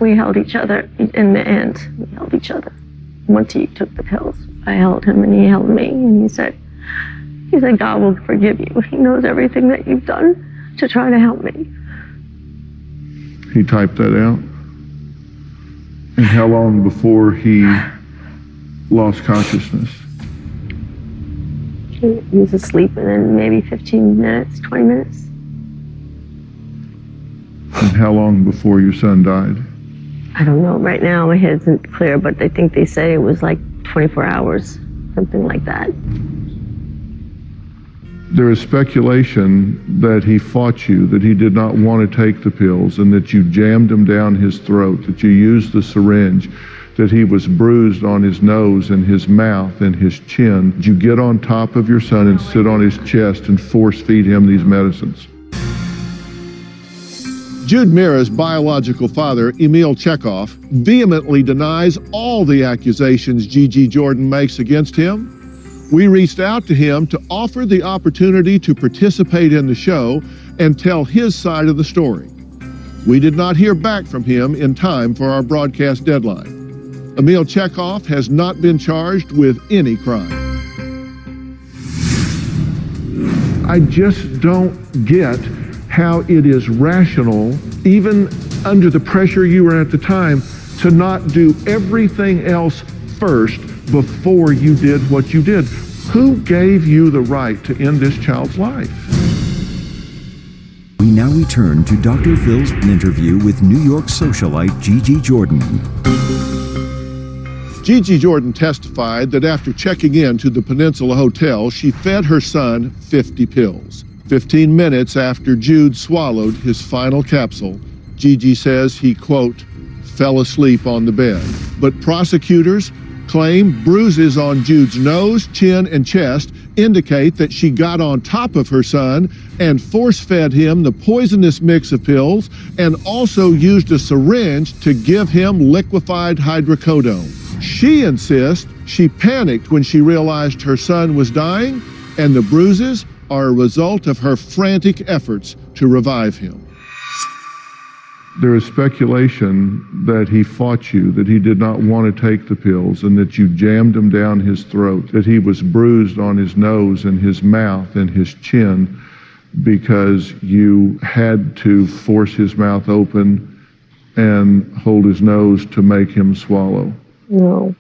We held each other in the end. We held each other. Once he took the pills, I held him and he held me and he said, God will forgive you. He knows everything that you've done to try to help me. He typed that out? And how long before he lost consciousness? He was asleep and then maybe 15 minutes, 20 minutes. And how long before your son died? I don't know. Right now my head isn't clear, but I think they say it was like 24 hours, something like that. There is speculation that he fought you, that he did not want to take the pills, and that you jammed them down his throat, that you used the syringe, that he was bruised on his nose and his mouth and his chin. Did you get on top of your son and sit on his chest and force feed him these medicines? Jude Mira's biological father, Emil Chekhov, vehemently denies all the accusations Gigi Jordan makes against him. We reached out to him to offer the opportunity to participate in the show and tell his side of the story. We did not hear back from him in time for our broadcast deadline. Emil Chekhov has not been charged with any crime. I just don't get how it is rational, even under the pressure you were at the time, to not do everything else first before you did what you did. Who gave you the right to end this child's life? We now return to Dr. Phil's interview with New York socialite Gigi Jordan. Gigi Jordan testified that after checking in to the Peninsula Hotel, she fed her son 50 pills. 15 minutes after Jude swallowed his final capsule, Gigi says he, quote, fell asleep on the bed. But prosecutors claim bruises on Jude's nose, chin, and chest indicate that she got on top of her son and force-fed him the poisonous mix of pills and also used a syringe to give him liquefied hydrocodone. She insists she panicked when she realized her son was dying, and the bruises are a result of her frantic efforts to revive him. There is speculation that he fought you, that he did not want to take the pills, and that you jammed them down his throat, that he was bruised on his nose and his mouth and his chin because you had to force his mouth open and hold his nose to make him swallow. No.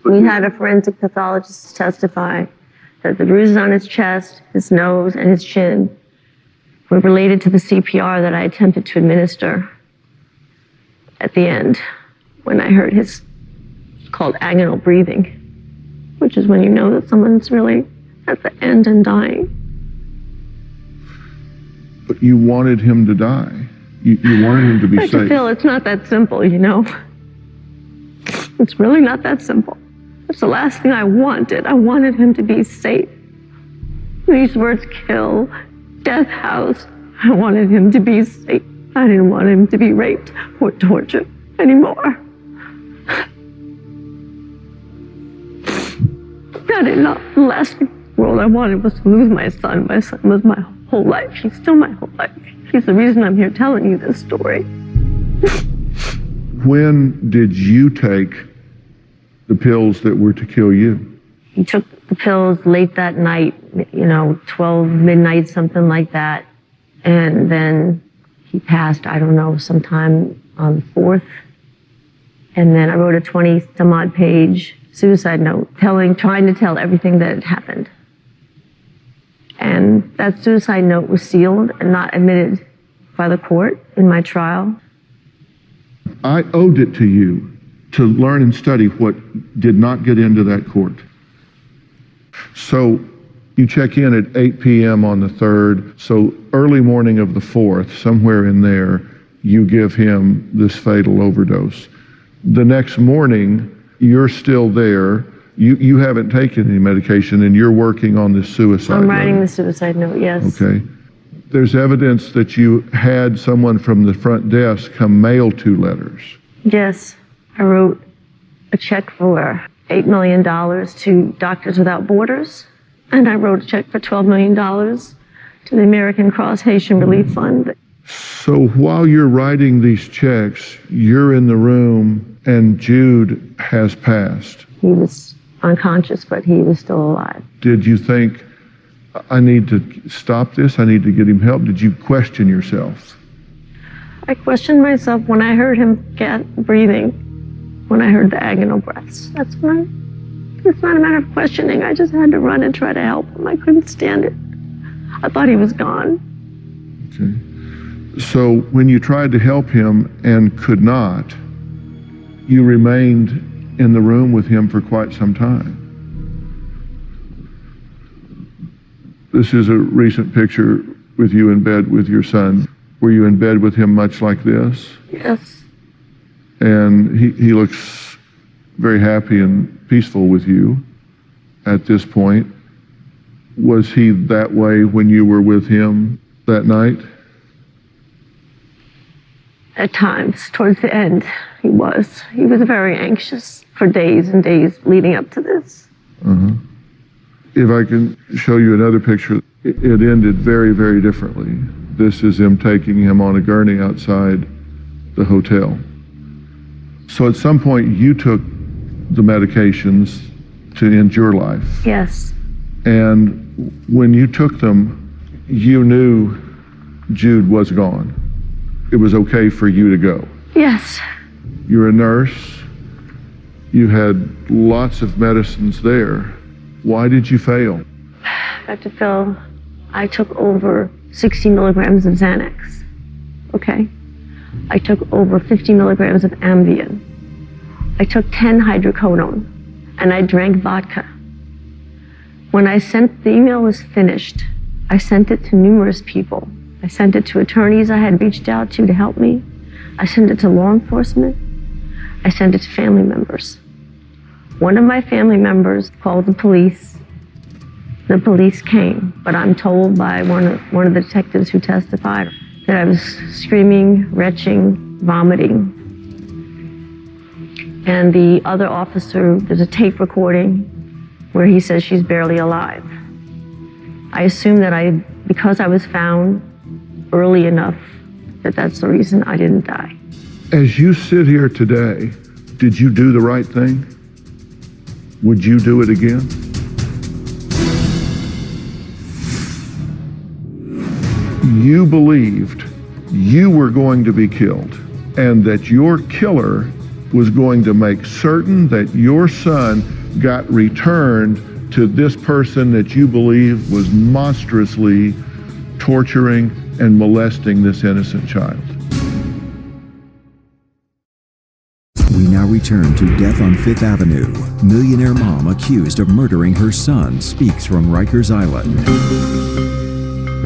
We had a forensic pathologist testify that the bruises on his chest, his nose, and his chin were related to the CPR that I attempted to administer at the end when I heard his called agonal breathing, which is when you know that someone's really at the end and dying. But you wanted him to die. You wanted him to be safe. Dr. Phil, it's not that simple, you know. It's really not that simple. It's the last thing I wanted. I wanted him to be safe. These words kill, death house. I wanted him to be safe. I didn't want him to be raped or tortured anymore. I did not. The last world I wanted was to lose my son. My son was my whole life. He's still my whole life. He's the reason I'm here telling you this story. When did you take the pills that were to kill you? He took the pills late that night, 12 midnight, something like that. And then he passed, I don't know, sometime on the 4th. And then I wrote a 20-some-odd page suicide note trying to tell everything that had happened. And that suicide note was sealed and not admitted by the court in my trial. I owed it to you to learn and study what did not get into that court. So you check in at 8 p.m. on the 3rd. So early morning of the 4th, somewhere in there, you give him this fatal overdose. The next morning, you're still there. You haven't taken any medication and you're working on this suicide note. I'm writing the suicide note, yes. Okay. There's evidence that you had someone from the front desk come mail 2 letters. Yes. I wrote a check for $8 million to Doctors Without Borders, and I wrote a check for $12 million to the American Cross Haitian Relief Fund. So while you're writing these checks, you're in the room and Jude has passed. He was unconscious, but he was still alive. Did you think, I need to stop this, I need to get him help? Did you question yourself? I questioned myself when I heard him breathing, when I heard the agonal breaths. It's not a matter of questioning. I just had to run and try to help him. I couldn't stand it. I thought he was gone. Okay. So when you tried to help him and could not, you remained in the room with him for quite some time. This is a recent picture with you in bed with your son. Were you in bed with him much like this? Yes. And he looks very happy and peaceful with you at this point. Was he that way when you were with him that night? At times, towards the end, he was. He was very anxious for days and days leading up to this. Uh-huh. If I can show you another picture, it ended very, very differently. This is him taking him on a gurney outside the hotel. So at some point you took the medications to end your life. Yes. And when you took them, you knew Jude was gone. It was okay for you to go. Yes. You're a nurse. You had lots of medicines there. Why did you fail? Dr. Phil, I took over 60 milligrams of Xanax. Okay? I took over 50 milligrams of Ambien. I took 10 hydrocodone, and I drank vodka. When the email was finished, I sent it to numerous people. I sent it to attorneys I had reached out to help me. I sent it to law enforcement. I sent it to family members. One of my family members called the police. The police came, but I'm told by one of the detectives who testified that I was screaming, retching, vomiting. And the other officer, there's a tape recording where he says she's barely alive. I assume that because I was found early enough that that's the reason I didn't die. As you sit here today, did you do the right thing? Would you do it again? You believed you were going to be killed and that your killer was going to make certain that your son got returned to this person that you believe was monstrously torturing and molesting this innocent child. We now return to Death on Fifth Avenue. Millionaire mom accused of murdering her son speaks from Rikers Island.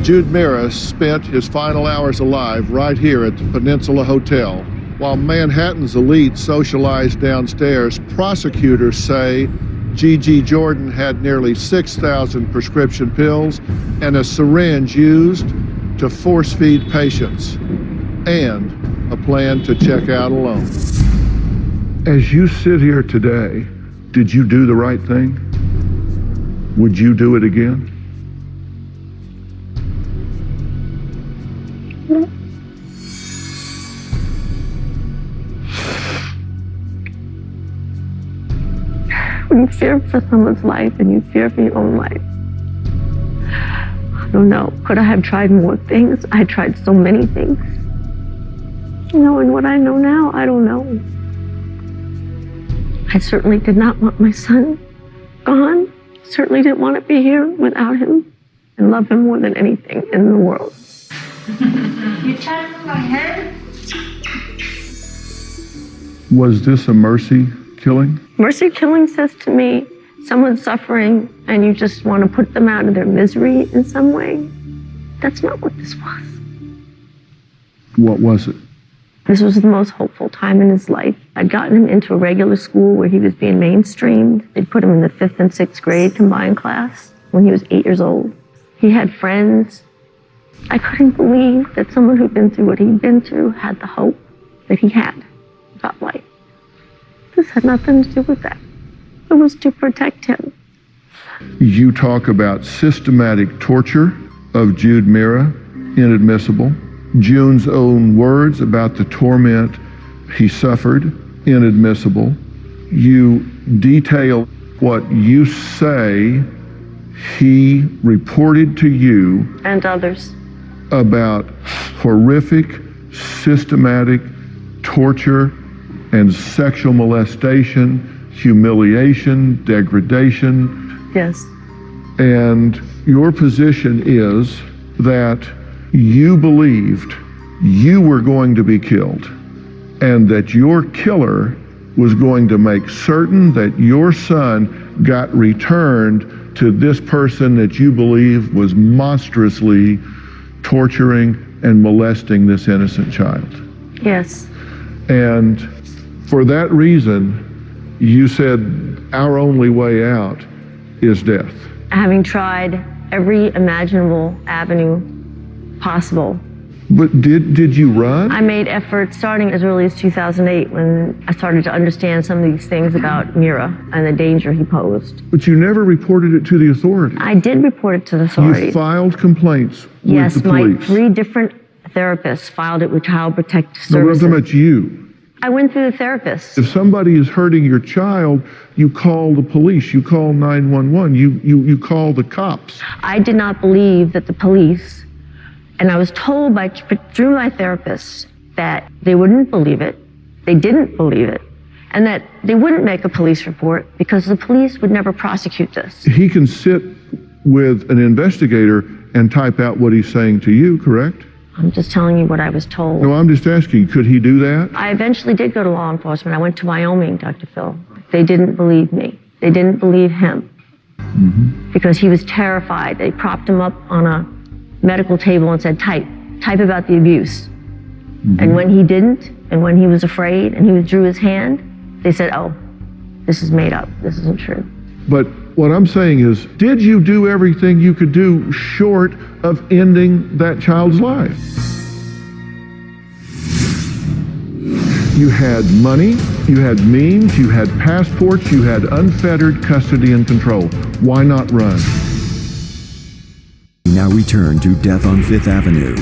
Jude Mira spent his final hours alive right here at the Peninsula Hotel. While Manhattan's elite socialized downstairs, prosecutors say Gigi Jordan had nearly 6,000 prescription pills and a syringe used to force feed patients, and a plan to check out alone. As you sit here today, did you do the right thing? Would you do it again? When you fear for someone's life and you fear for your own life, I don't know. Could I have tried more things? I tried so many things. Knowing what I know now, I don't know. I certainly did not want my son gone. Certainly didn't want to be here without him and love him more than anything in the world. You touched my head? Was this a mercy killing? Mercy killing says to me, someone's suffering and you just want to put them out of their misery in some way. That's not what this was. What was it? This was the most hopeful time in his life. I'd gotten him into a regular school where he was being mainstreamed. They'd put him in the 5th and 6th grade combined class when he was 8 years old. He had friends. I couldn't believe that someone who'd been through what he'd been through had the hope that he had about life. This had nothing to do with that. It was to protect him. You talk about systematic torture of Jude Mira, inadmissible. June's own words about the torment he suffered, inadmissible. You detail what you say he reported to you and others about horrific, systematic torture and sexual molestation, humiliation, degradation. Yes. And your position is that you believed you were going to be killed and that your killer was going to make certain that your son got returned to this person that you believe was monstrously torturing and molesting this innocent child. Yes. And for that reason, you said our only way out is death. Having tried every imaginable avenue possible. But did you run? I made efforts starting as early as 2008 when I started to understand some of these things about Mira and the danger he posed. But you never reported it to the authorities. I did report it to the authorities. You filed complaints yes, with the police. my 3 different therapists filed it with Child Protective Services. No, I'm talking about you. I went through the therapist. If somebody is hurting your child, you call the police, you call 911, you call the cops. I did not believe that the police, and I was told through my therapist that they wouldn't believe it, they didn't believe it, and that they wouldn't make a police report because the police would never prosecute this. He can sit with an investigator and type out what he's saying to you, correct? I'm just telling you what I was told. No, I'm just asking, could he do that? I eventually did go to law enforcement. I went to Wyoming, Dr. Phil. They didn't believe me. They didn't believe him because he was terrified. They propped him up on a medical table and said, type about the abuse. And when he didn't, and when he was afraid and he withdrew his hand, they said, oh, this is made up. This isn't true. But what I'm saying is, did you do everything you could do short of ending that child's life? You had money, you had means, you had passports, you had unfettered custody and control. Why not run? We now return to Death on Fifth Avenue.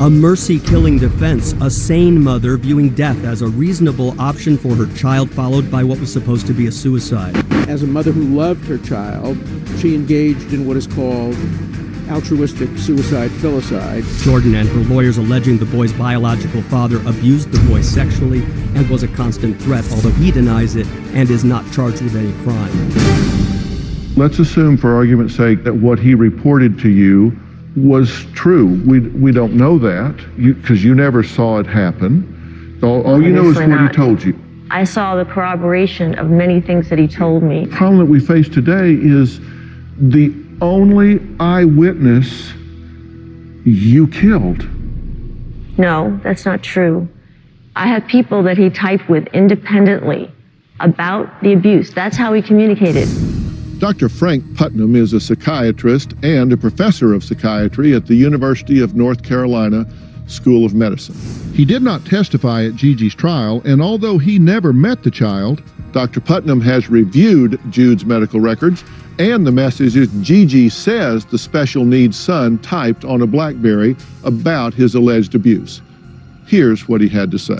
A mercy-killing defense, a sane mother viewing death as a reasonable option for her child, followed by what was supposed to be a suicide. As a mother who loved her child, she engaged in what is called altruistic suicide filicide. Jordan and her lawyers alleging the boy's biological father abused the boy sexually and was a constant threat, although he denies it and is not charged with any crime. Let's assume, for argument's sake, that what he reported to you was true. We don't know that because you never saw it happen. All you know is what he told you. I saw the corroboration of many things that he told me. The problem that we face today is the only eyewitness you killed. No, that's not true. I have people that he typed with independently about the abuse. That's how he communicated. Dr. Frank Putnam is a psychiatrist and a professor of psychiatry at the University of North Carolina School of Medicine. He did not testify at Gigi's trial, and although he never met the child, Dr. Putnam has reviewed Jude's medical records and the messages Gigi says the special needs son typed on a BlackBerry about his alleged abuse. Here's what he had to say.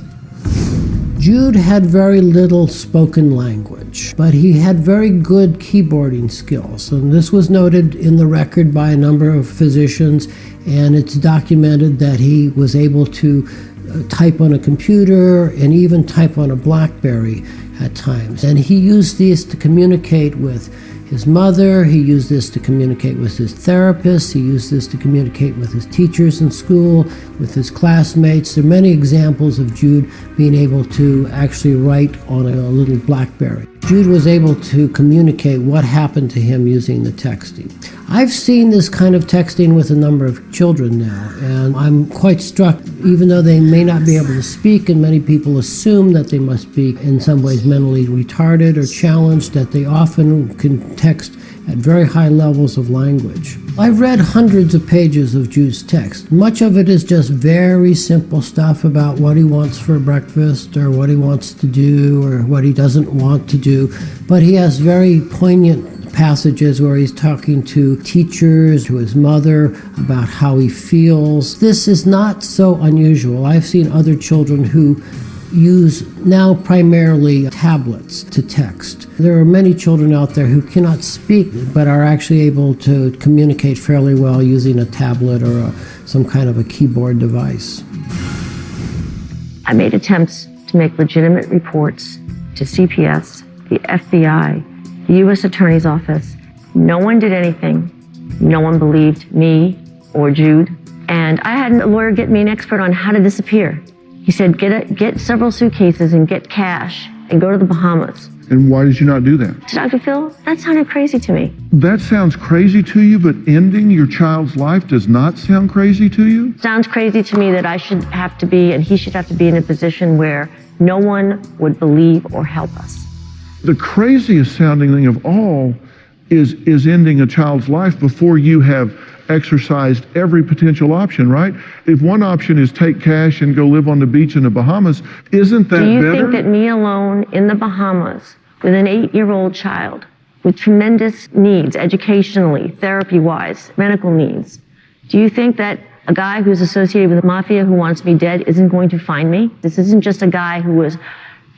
Jude had very little spoken language, but he had very good keyboarding skills. And this was noted in the record by a number of physicians, and it's documented that he was able to type on a computer and even type on a BlackBerry at times. And he used these to communicate with his mother, he used this to communicate with his therapist, he used this to communicate with his teachers in school, with his classmates. There are many examples of Jude being able to actually write on a little BlackBerry. Jude was able to communicate what happened to him using the texting. I've seen this kind of texting with a number of children now, and I'm quite struck, even though they may not be able to speak, and many people assume that they must be in some ways mentally retarded or challenged, that they often can text at very high levels of language. I've read hundreds of pages of Jude's text. Much of it is just very simple stuff about what he wants for breakfast or what he wants to do or what he doesn't want to do, but he has very poignant passages where he's talking to teachers, to his mother, about how he feels. This is not so unusual. I've seen other children who use now primarily tablets to text. There are many children out there who cannot speak but are actually able to communicate fairly well using a tablet or some kind of a keyboard device. I made attempts to make legitimate reports to CPS, the FBI, the U.S. Attorney's Office. No one did anything. No one believed me or Jude. And I had a lawyer get me an expert on how to disappear. He said, get several suitcases and get cash and go to the Bahamas. And why did you not do that? Dr. Phil, that sounded crazy to me. That sounds crazy to you, but ending your child's life does not sound crazy to you? Sounds crazy to me that I should have to be, and he should have to be in a position where no one would believe or help us. The craziest sounding thing of all is ending a child's life before you have exercised every potential option, right? If one option is take cash and go live on the beach in the Bahamas, isn't that better? Do you think that me alone in the Bahamas with an 8-year-old child with tremendous needs, educationally, therapy-wise, medical needs, do you think that a guy who's associated with the mafia who wants me dead isn't going to find me? This isn't just a guy who was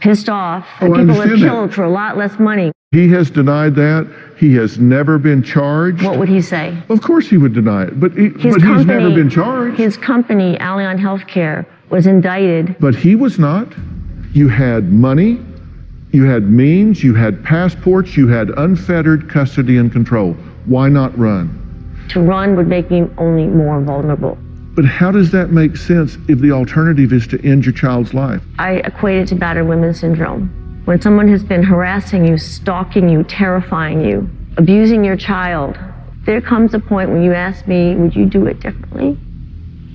pissed off and people are killed for a lot less money. He has denied that. He has never been charged. What would he say? Of course he would deny it, but he's never been charged. His company, Allianz Healthcare, was indicted. But he was not. You had money, you had means, you had passports, you had unfettered custody and control. Why not run? To run would make me only more vulnerable. But how does that make sense if the alternative is to end your child's life? I equate it to battered women syndrome. When someone has been harassing you, stalking you, terrifying you, abusing your child, there comes a point when you ask me, would you do it differently?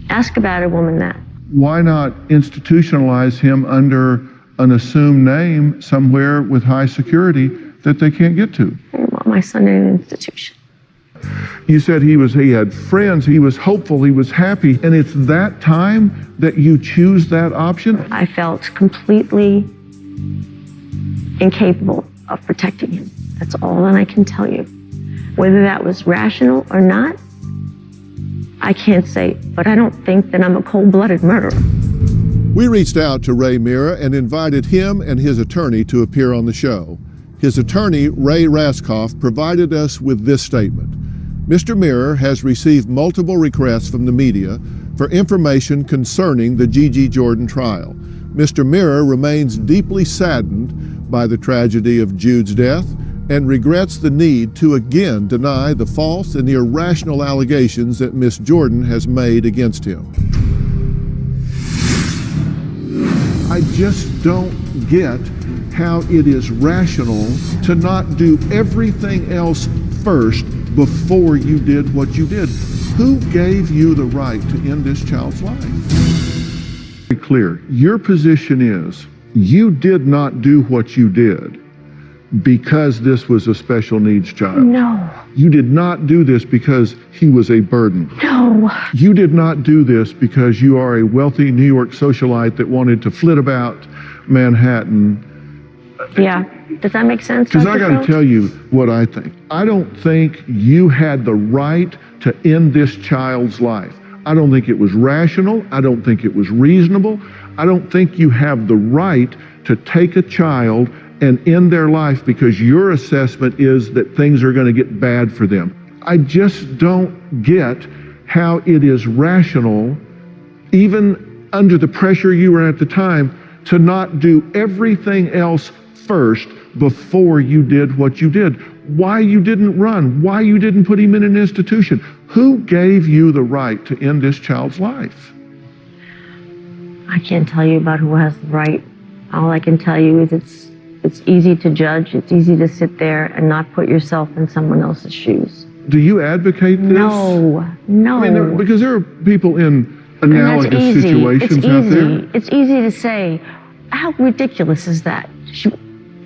Ask a battered woman that. Why not institutionalize him under an assumed name somewhere with high security that they can't get to? I want my son in an institution. You said he had friends, he was hopeful, he was happy, and it's that time that you choose that option? I felt completely incapable of protecting him. That's all that I can tell you. Whether that was rational or not, I can't say, but I don't think that I'm a cold-blooded murderer. We reached out to Ray Mira and invited him and his attorney to appear on the show. His attorney, Ray Raskoff, provided us with this statement. Mr. Mira has received multiple requests from the media for information concerning the Gigi Jordan trial. Mr. Mira remains deeply saddened by the tragedy of Jude's death and regrets the need to again deny the false and irrational allegations that Miss Jordan has made against him. I just don't get how it is rational to not do everything else first before you did what you did. Who gave you the right to end this child's life? Be clear, your position is you did not do what you did because this was a special needs child. No. You did not do this because he was a burden. No. You did not do this because you are a wealthy New York socialite that wanted to flit about Manhattan. Yeah. Does that make sense? Because I got to tell you what I think. I don't think you had the right to end this child's life. I don't think it was rational. I don't think it was reasonable. I don't think you have the right to take a child and end their life because your assessment is that things are going to get bad for them. I just don't get how it is rational, even under the pressure you were at the time, to not do everything else first before you did what you did. Why you didn't run, why you didn't put him in an institution. Who gave you the right to end this child's life? I can't tell you about who has the right. All I can tell you is it's easy to judge. It's easy to sit there and not put yourself in someone else's shoes. Do you advocate this? No. I mean, because there are people in analogous situations out there. It's easy to say, how ridiculous is that?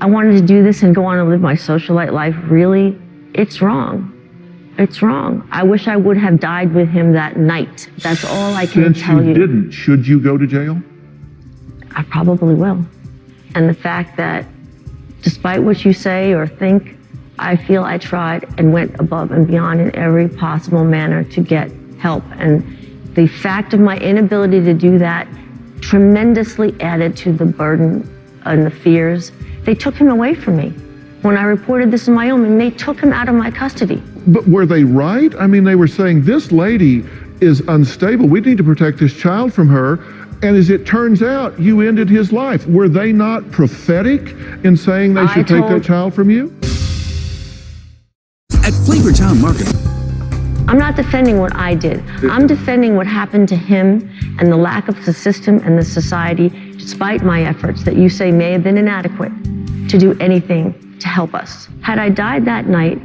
I wanted to do this and go on and live my socialite life. Really? It's wrong. It's wrong. I wish I would have died with him that night. That's all I can tell you. Since you didn't, should you go to jail? I probably will. And the fact that despite what you say or think, I feel I tried and went above and beyond in every possible manner to get help. And the fact of my inability to do that tremendously added to the burden and the fears. They took him away from me. When I reported this in Wyoming, they took him out of my custody. But were they right? I mean, they were saying this lady is unstable. We need to protect this child from her. And as it turns out, you ended his life. Were they not prophetic in saying they should take that child from you? At Flavortown Market. I'm not defending what I did. I'm defending what happened to him and the lack of the system and the society, despite my efforts that you say may have been inadequate, to do anything to help us. Had I died that night,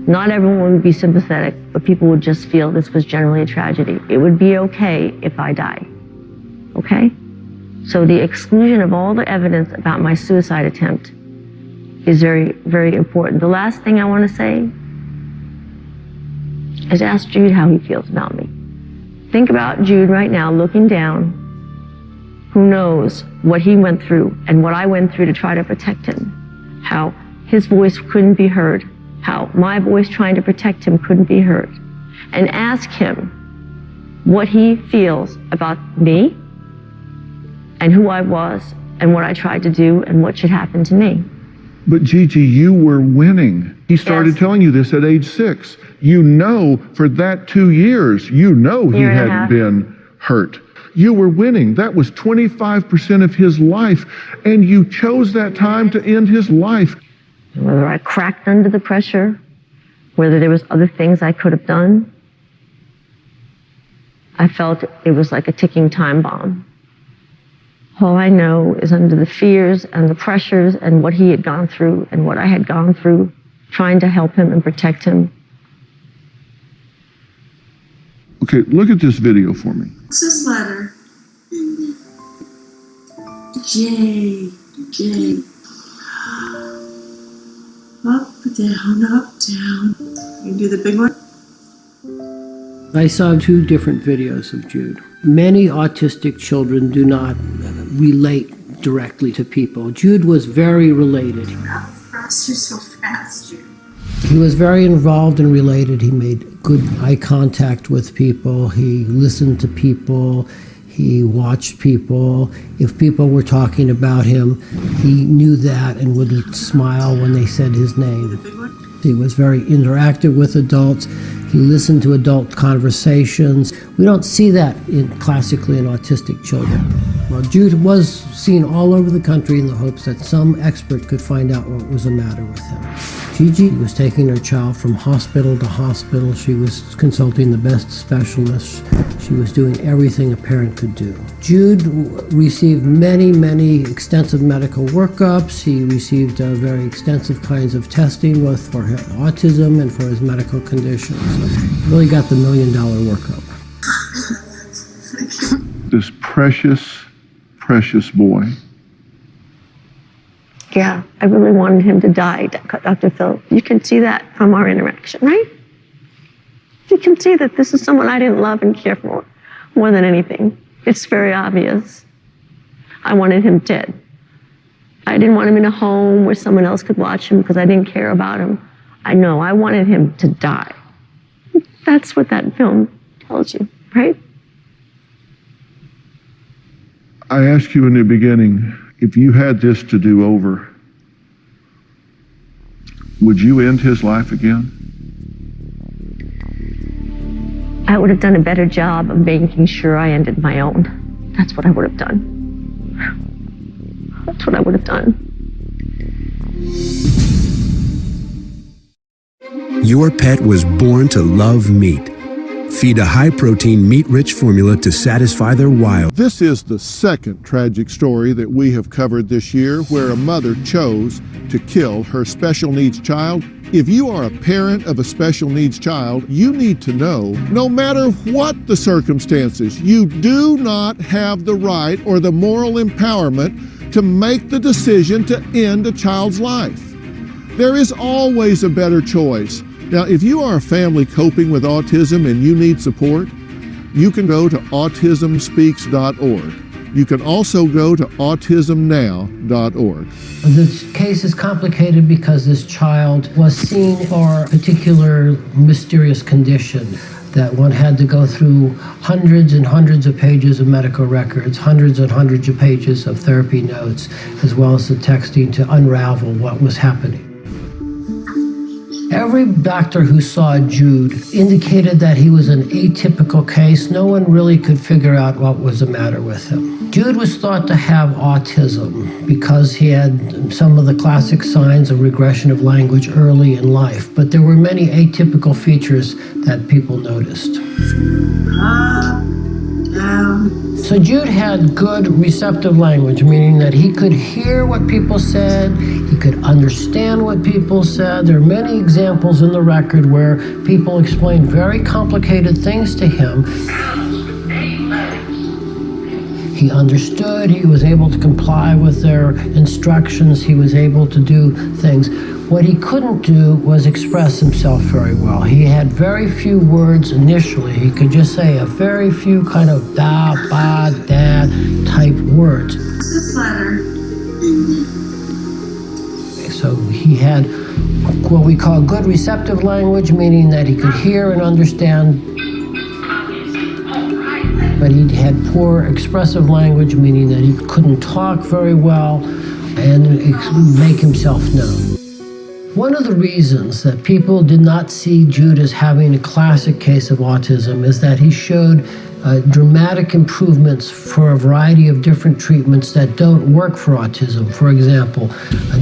not everyone would be sympathetic, but people would just feel this was generally a tragedy. It would be okay if I die. Okay? So the exclusion of all the evidence about my suicide attempt is very, very important. The last thing I want to say is ask Jude how he feels about me. Think about Jude right now looking down, who knows what he went through and what I went through to try to protect him, how his voice couldn't be heard, how my voice trying to protect him couldn't be heard, and ask him what he feels about me and who I was and what I tried to do and what should happen to me. But Gigi, you were winning. He started telling you this at age 6. You know, for that 2 years, you know he hadn't been hurt. You were winning. That was 25% of his life, and you chose that time to end his life. Whether I cracked under the pressure, whether there was other things I could have done, I felt it was like a ticking time bomb. All I know is under the fears and the pressures and what he had gone through and what I had gone through, trying to help him and protect him. Okay, look at this video for me. What's this letter? J. Up, down. You do the big one? I saw 2 different videos of Jude. Many autistic children do not relate directly to people. Jude was very related. You're so fast, Jude. He was very involved and related. He made good eye contact with people. He listened to people. He watched people. If people were talking about him, he knew that and would smile when they said his name. He was very interactive with adults. He listened to adult conversations. We don't see that classically in autistic children. Well, Jude was seen all over the country in the hopes that some expert could find out what was the matter with him. Gigi was taking her child from hospital to hospital. She was consulting the best specialists. She was doing everything a parent could do. Jude received many extensive medical workups. He received very extensive kinds of testing, both for his autism and for his medical conditions. So he really got the $1 million workup. This precious boy. Yeah, I really wanted him to die, Dr. Phil. You can see that from our interaction, right? You can see that this is someone I didn't love and care for more than anything. It's very obvious. I wanted him dead. I didn't want him in a home where someone else could watch him because I didn't care about him. I wanted him to die. That's what that film tells you, right? I asked you in the beginning, if you had this to do over, would you end his life again? I would have done a better job of making sure I ended my own. That's what I would have done. That's what I would have done. Your pet was born to love meat. Feed a high-protein, meat-rich formula to satisfy their wild. This is the second tragic story that we have covered this year where a mother chose to kill her special needs child. If you are a parent of a special needs child, you need to know, no matter what the circumstances, you do not have the right or the moral empowerment to make the decision to end a child's life. There is always a better choice. Now, if you are a family coping with autism and you need support, you can go to autismspeaks.org. You can also go to autismnow.org. This case is complicated because this child was seen for a particular mysterious condition that one had to go through hundreds and hundreds of pages of medical records, hundreds and hundreds of pages of therapy notes, as well as the texting to unravel what was happening. Every doctor who saw Jude indicated that he was an atypical case. No one really could figure out what was the matter with him. Jude was thought to have autism because he had some of the classic signs of regression of language early in life, but there were many atypical features that people noticed. So Jude had good receptive language, meaning that he could hear what people said, he could understand what people said. There are many examples in the record where people explained very complicated things to him. He understood, he was able to comply with their instructions, he was able to do things. What he couldn't do was express himself very well. He had very few words initially. He could just say a very few kind of da, ba, da type words. This letter. So he had what we call good receptive language, meaning that he could hear and understand. But he had poor expressive language, meaning that he couldn't talk very well and make himself known. One of the reasons that people did not see Jude as having a classic case of autism is that he showed dramatic improvements for a variety of different treatments that don't work for autism. For example,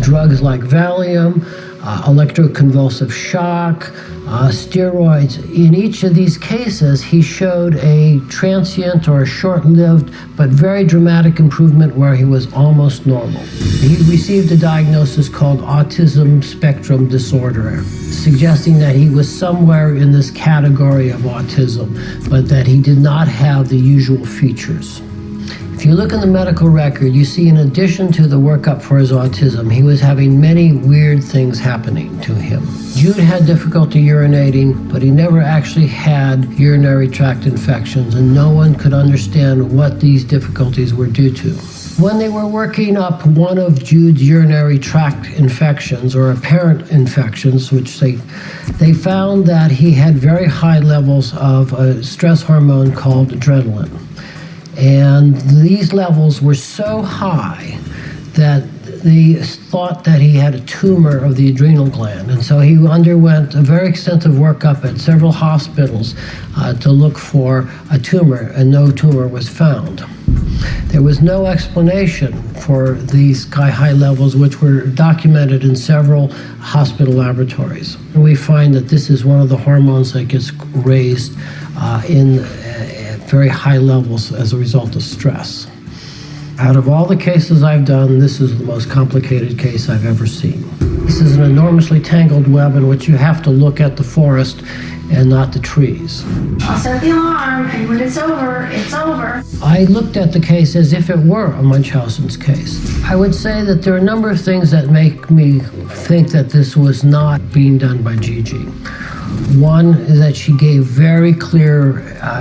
drugs like Valium, electroconvulsive shock, steroids. In each of these cases, he showed a transient or a short-lived but very dramatic improvement where he was almost normal. He received a diagnosis called autism spectrum disorder, suggesting that he was somewhere in this category of autism, but that he did not have the usual features. If you look in the medical record, you see in addition to the workup for his autism, he was having many weird things happening to him. Jude had difficulty urinating, but he never actually had urinary tract infections, and no one could understand what these difficulties were due to. When they were working up one of Jude's urinary tract infections or apparent infections, which they found that he had very high levels of a stress hormone called adrenaline. And these levels were so high that they thought that he had a tumor of the adrenal gland. And so he underwent a very extensive workup at several hospitals to look for a tumor, and no tumor was found. There was no explanation for these high levels, which were documented in several hospital laboratories. And we find that this is one of the hormones that gets raised in very high levels as a result of stress. Out of all the cases I've done, this is the most complicated case I've ever seen. This is an enormously tangled web in which you have to look at the forest and not the trees. I'll set the alarm, and when it's over, it's over. I looked at the case as if it were a Munchausen's case. I would say that there are a number of things that make me think that this was not being done by Gigi. One is that she gave very clear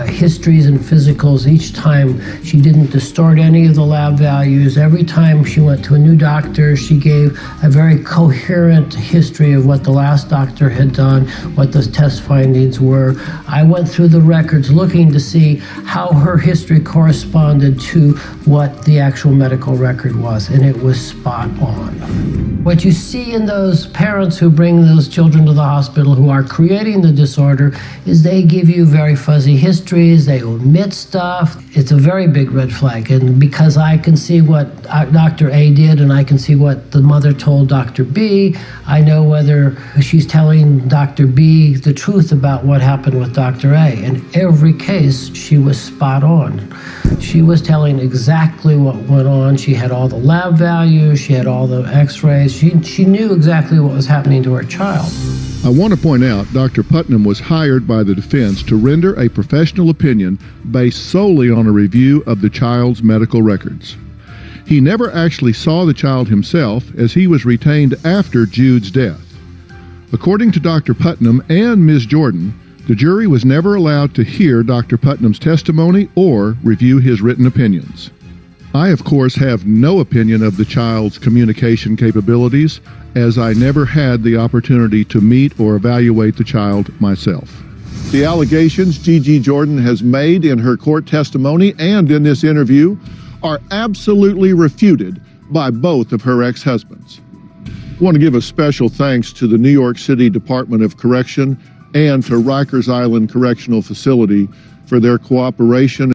histories and physicals each time. She didn't distort any of the lab values. Every time she went to a new doctor, she gave a very coherent history of what the last doctor had done, what the test findings were. I went through the records looking to see how her history corresponded to what the actual medical record was, and it was spot on. What you see in those parents who bring those children to the hospital who are creating the disorder is they give you very fuzzy histories, they omit stuff. It's a very big red flag, and because I can see what Dr. A did and I can see what the mother told Dr. B, I know whether she's telling Dr. B the truth about what happened with Dr. A. In every case, she was spot on. She was telling exactly what went on. She had all the lab values, she had all the x-rays, she knew exactly what was happening to her child. I want to point out Dr. Putnam was hired by the defense to render a professional opinion based solely on a review of the child's medical records. He never actually saw the child himself, as he was retained after Jude's death. According to Dr. Putnam and Ms. Jordan, the jury was never allowed to hear Dr. Putnam's testimony or review his written opinions. I, of course, have no opinion of the child's communication capabilities, as I never had the opportunity to meet or evaluate the child myself. The allegations Gigi Jordan has made in her court testimony and in this interview are absolutely refuted by both of her ex-husbands. I want to give a special thanks to the New York City Department of Correction and to Rikers Island Correctional Facility for their cooperation.